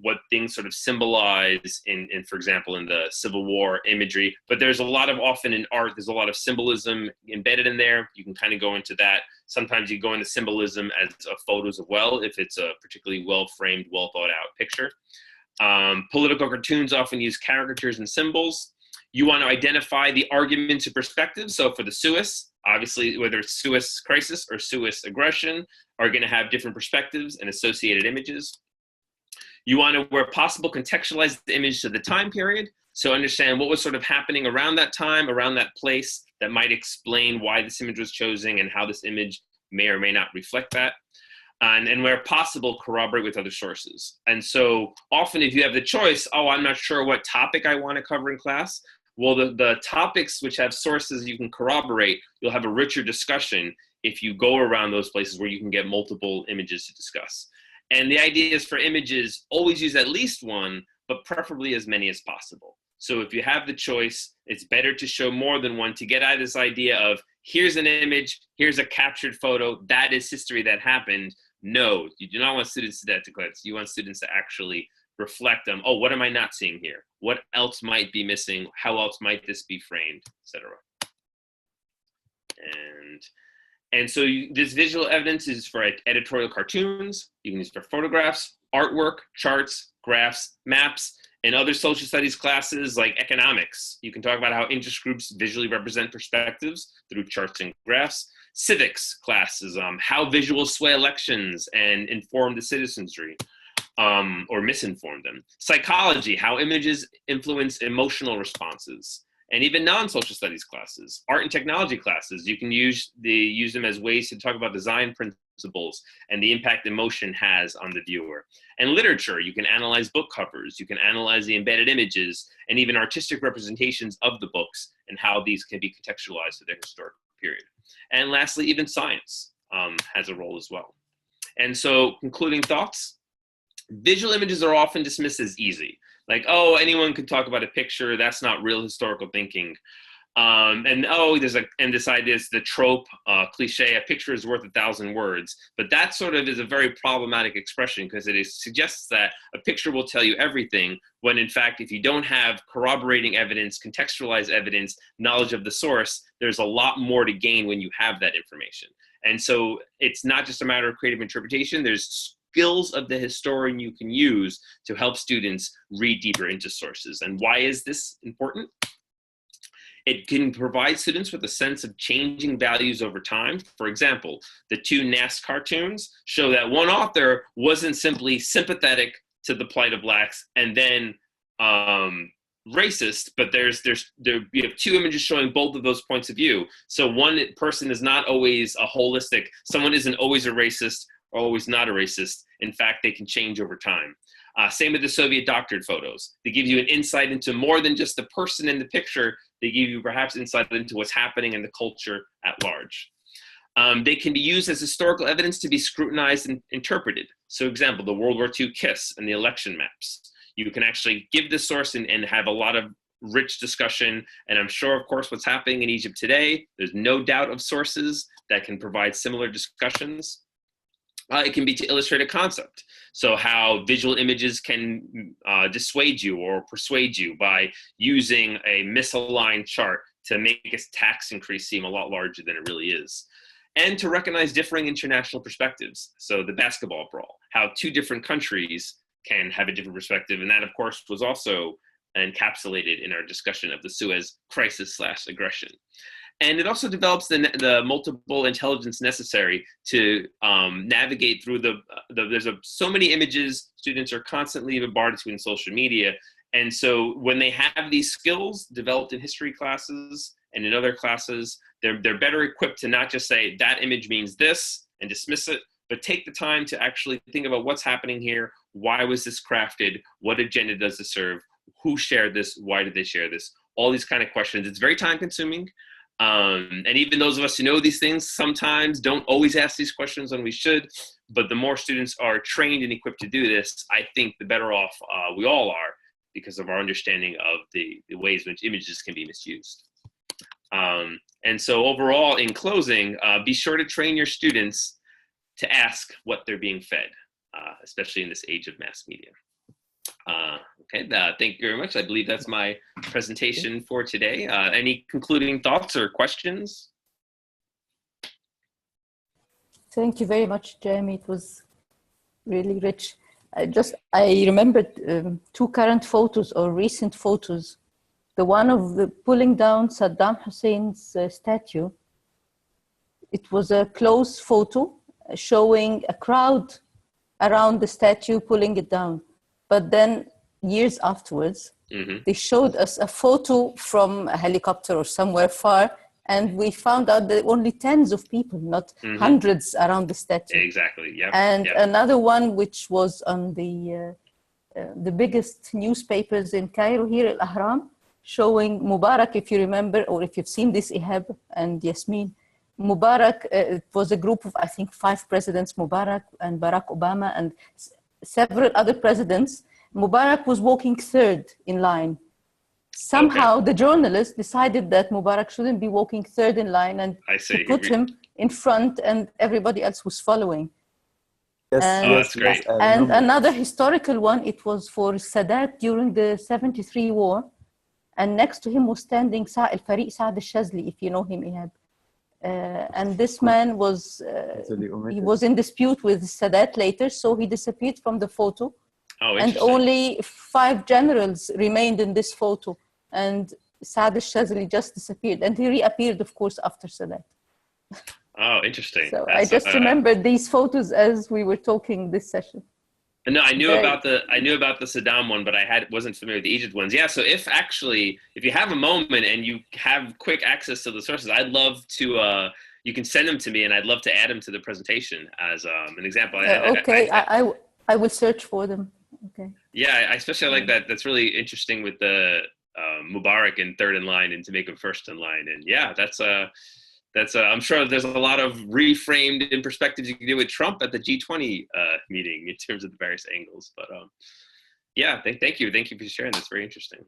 what things sort of symbolize in, for example, in the Civil War imagery, but there's a lot of, often in art, there's a lot of symbolism embedded in there. You can kind of go into that. Sometimes you go into symbolism as photos as well, if it's a particularly well-framed, well-thought-out picture. Political cartoons often use caricatures and symbols. You want to identify the arguments and perspectives. So for the Suis, obviously, whether it's Suis crisis or Suis aggression, are going to have different perspectives and associated images. You want to, where possible, contextualize the image to the time period. So understand what was sort of happening around that time, around that place, that might explain why this image was chosen and how this image may or may not reflect that. And where possible, corroborate with other sources. And so often if you have the choice, I'm not sure what topic I want to cover in class, well, the topics which have sources you can corroborate, you'll have a richer discussion if you go around those places where you can get multiple images to discuss. And the idea is for images, always use at least one, but preferably as many as possible. So if you have the choice, it's better to show more than one to get out of this idea of here's an image, here's a captured photo, that is history that happened. No, you do not want students to do that to class. You want students to actually reflect on, what am I not seeing here? What else might be missing? How else might this be framed, etc. And so this visual evidence is for editorial cartoons. You can use it for photographs, artwork, charts, graphs, maps, and other social studies classes like economics. You can talk about how interest groups visually represent perspectives through charts and graphs. Civics classes, how visuals sway elections and inform the citizenry. Or misinform them. Psychology, how images influence emotional responses. And even non-social studies classes. Art and technology classes, you can use them as ways to talk about design principles and the impact emotion has on the viewer. And literature, you can analyze book covers, you can analyze the embedded images, and even artistic representations of the books and how these can be contextualized to their historic period. And lastly, even science has a role as well. And so, concluding thoughts. Visual images are often dismissed as easy. Like, anyone could talk about a picture. That's not real historical thinking. And this idea is the trope, cliche, a picture is worth 1,000 words. But that sort of is a very problematic expression because it suggests that a picture will tell you everything, when in fact, if you don't have corroborating evidence, contextualized evidence, knowledge of the source, there's a lot more to gain when you have that information. And so it's not just a matter of creative interpretation. There's skills of the historian you can use to help students read deeper into sources. And why is this important? It can provide students with a sense of changing values over time. For example, the two NAS cartoons show that one author wasn't simply sympathetic to the plight of blacks and then racist, but you have two images showing both of those points of view. So one person is not always a holistic, someone isn't always a racist or always not a racist. In fact, they can change over time. Same with the Soviet doctored photos. They give you an insight into more than just the person in the picture. They give you perhaps insight into what's happening in the culture at large. They can be used as historical evidence to be scrutinized and interpreted. So example, the World War II KISS and the election maps. You can actually give this source and have a lot of rich discussion. And I'm sure, of course, what's happening in Egypt today, there's no doubt of sources that can provide similar discussions. It can be to illustrate a concept. So how visual images can dissuade you or persuade you by using a misaligned chart to make a tax increase seem a lot larger than it really is. And to recognize differing international perspectives. So the basketball brawl, how two different countries can have a different perspective. And that, of course, was also encapsulated in our discussion of the Suez crisis/aggression. And it also develops the multiple intelligence necessary to navigate through there's so many images. Students are constantly bombarded between social media. And so when they have these skills developed in history classes and in other classes, they're better equipped to not just say that image means this and dismiss it, but take the time to actually think about what's happening here. Why was this crafted? What agenda does this serve? Who shared this? Why did they share this? All these kind of questions. It's very time consuming. And even those of us who know these things sometimes don't always ask these questions when we should, but the more students are trained and equipped to do this, I think the better off we all are because of our understanding of the ways in which images can be misused. And so overall, in closing, be sure to train your students to ask what they're being fed, especially in this age of mass media. Okay, thank you very much. I believe that's my presentation for today. Any concluding thoughts or questions? Thank you very much, Jeremy. It was really rich. I remembered two current photos or recent photos. The one of the pulling down Saddam Hussein's statue. It was a close photo showing a crowd around the statue pulling it down. But then years afterwards, they showed us a photo from a helicopter or somewhere far, and we found out that only tens of people, not hundreds, around the statue. Exactly. Yeah. And another one, which was on the biggest newspapers in Cairo, here Al Ahram, showing Mubarak, if you remember, or if you've seen this, Ihab and Yasmin. Mubarak, it was a group of, I think, 5 presidents, Mubarak and Barack Obama and several other presidents. Mubarak was walking third in line. Somehow the journalist decided that Mubarak shouldn't be walking third in line and to put him in front, and everybody else was following. Yes, and, that's great. And another historical one, it was for Sadat during the 73 war. And next to him was standing Fariq Saad al-Shazli, if you know him, Ihab. And this man was, he was in dispute with Sadat later, so he disappeared from the photo. Oh, and only 5 generals remained in this photo. And Saad al-Shazli just disappeared. And he reappeared, of course, after Sadat. Oh, interesting. So I just remembered these photos as we were talking this session. No, I knew about the Saddam one, but wasn't familiar with the Egypt ones. Yeah, so if you have a moment and you have quick access to the sources, I'd love to. You can send them to me, and I'd love to add them to the presentation as an example. I will search for them. Okay. Yeah, I especially like that. That's really interesting with the Mubarak in third in line and to make him first in line. And yeah, that's I'm sure there's a lot of reframed in perspectives you can do with Trump at the G20 meeting in terms of the various angles. But yeah, thank you for sharing. That's very interesting.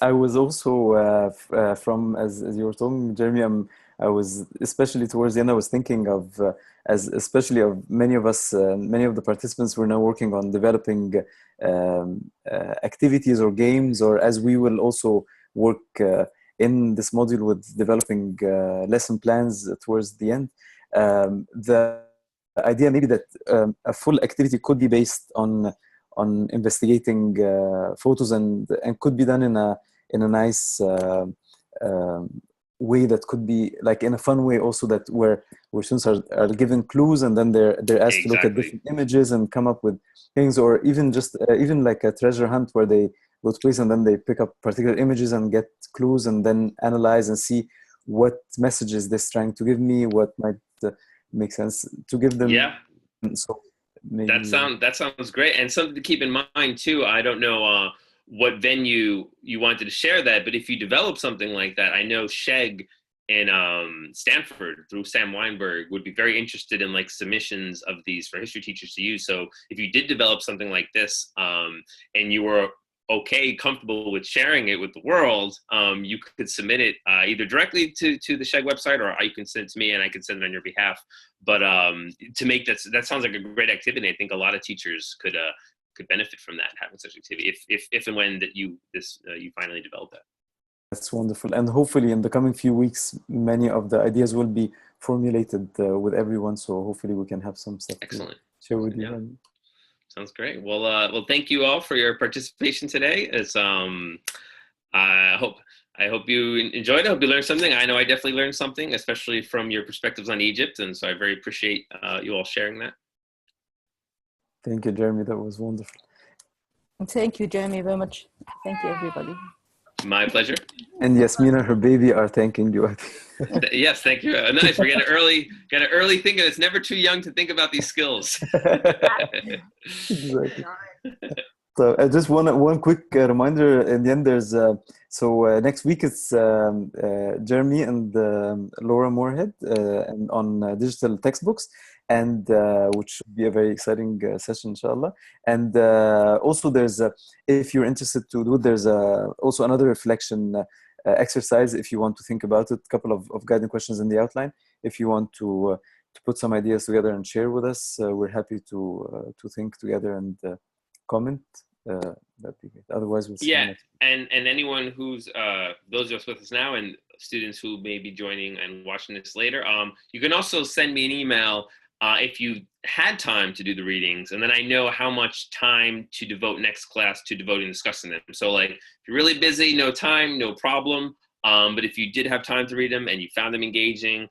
I was also from as you were talking, Jeremy. I was especially towards the end. I was thinking of especially of many of us, many of the participants were now working on developing activities or games, or as we will also work in this module with developing lesson plans towards the end. The idea maybe that a full activity could be based on investigating photos and could be done in a nice way that could be like in a fun way also, that where students are given clues and then they're asked to look at different images and come up with things, or even just even like a treasure hunt where they go to place and then they pick up particular images and get clues and then analyze and see what message is this trying to give me, what might make sense to give them. Yeah. So maybe that sounds great, and something to keep in mind too. I don't know what venue you wanted to share that, but if you develop something like that, I know Sheg Stanford through Sam Weinberg would be very interested in like submissions of these for history teachers to use. So if you did develop something like this and you were comfortable with sharing it with the world, you could submit it either directly to the SHEG website, or you can send it to me and I can send it on your behalf. But to make that sounds like a great activity. I think a lot of teachers could benefit from that, having such activity, if and when that you finally develop that. That's wonderful. And hopefully in the coming few weeks, many of the ideas will be formulated with everyone. So hopefully we can have some stuff Excellent. to share with you. Yeah. Sounds great. Well, thank you all for your participation today. It's I hope you enjoyed it. I hope you learned something. I know I definitely learned something, especially from your perspectives on Egypt. And so I very appreciate you all sharing that. Thank you, Jeremy. That was wonderful. Thank you, Jeremy, very much. Thank you, everybody. My pleasure. And Yasmina, her baby, are thanking you. Yes, thank you. Nice. We're got an early thinking. It's never too young to think about these skills. Exactly. So just one quick reminder. In the end, there's next week it's Jeremy and Laura Moorhead and on digital textbooks, and which should be a very exciting session, inshallah. And also there's if you're interested to do it, there's also another reflection exercise if you want to think about it. A couple of guiding questions in the outline. If you want to put some ideas together and share with us, we're happy to think together and comment. That'd be great. Otherwise, we'll see you next week. And anyone who's those of us with us now and students who may be joining and watching this later, you can also send me an email if you had time to do the readings, and then I know how much time to devote next class to devoting discussing them. So like if you're really busy, no time, no problem. But if you did have time to read them and you found them engaging,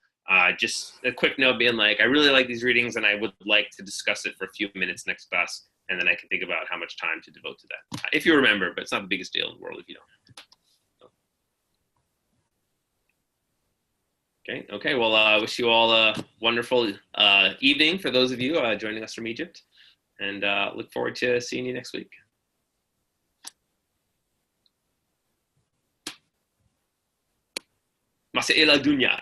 just a quick note being like, I really like these readings and I would like to discuss it for a few minutes next class. And then I can think about how much time to devote to that. If you remember, but it's not the biggest deal in the world if you don't. Okay. Well, I wish you all a wonderful evening for those of you joining us from Egypt. And look forward to seeing you next week. Masa ila dunya.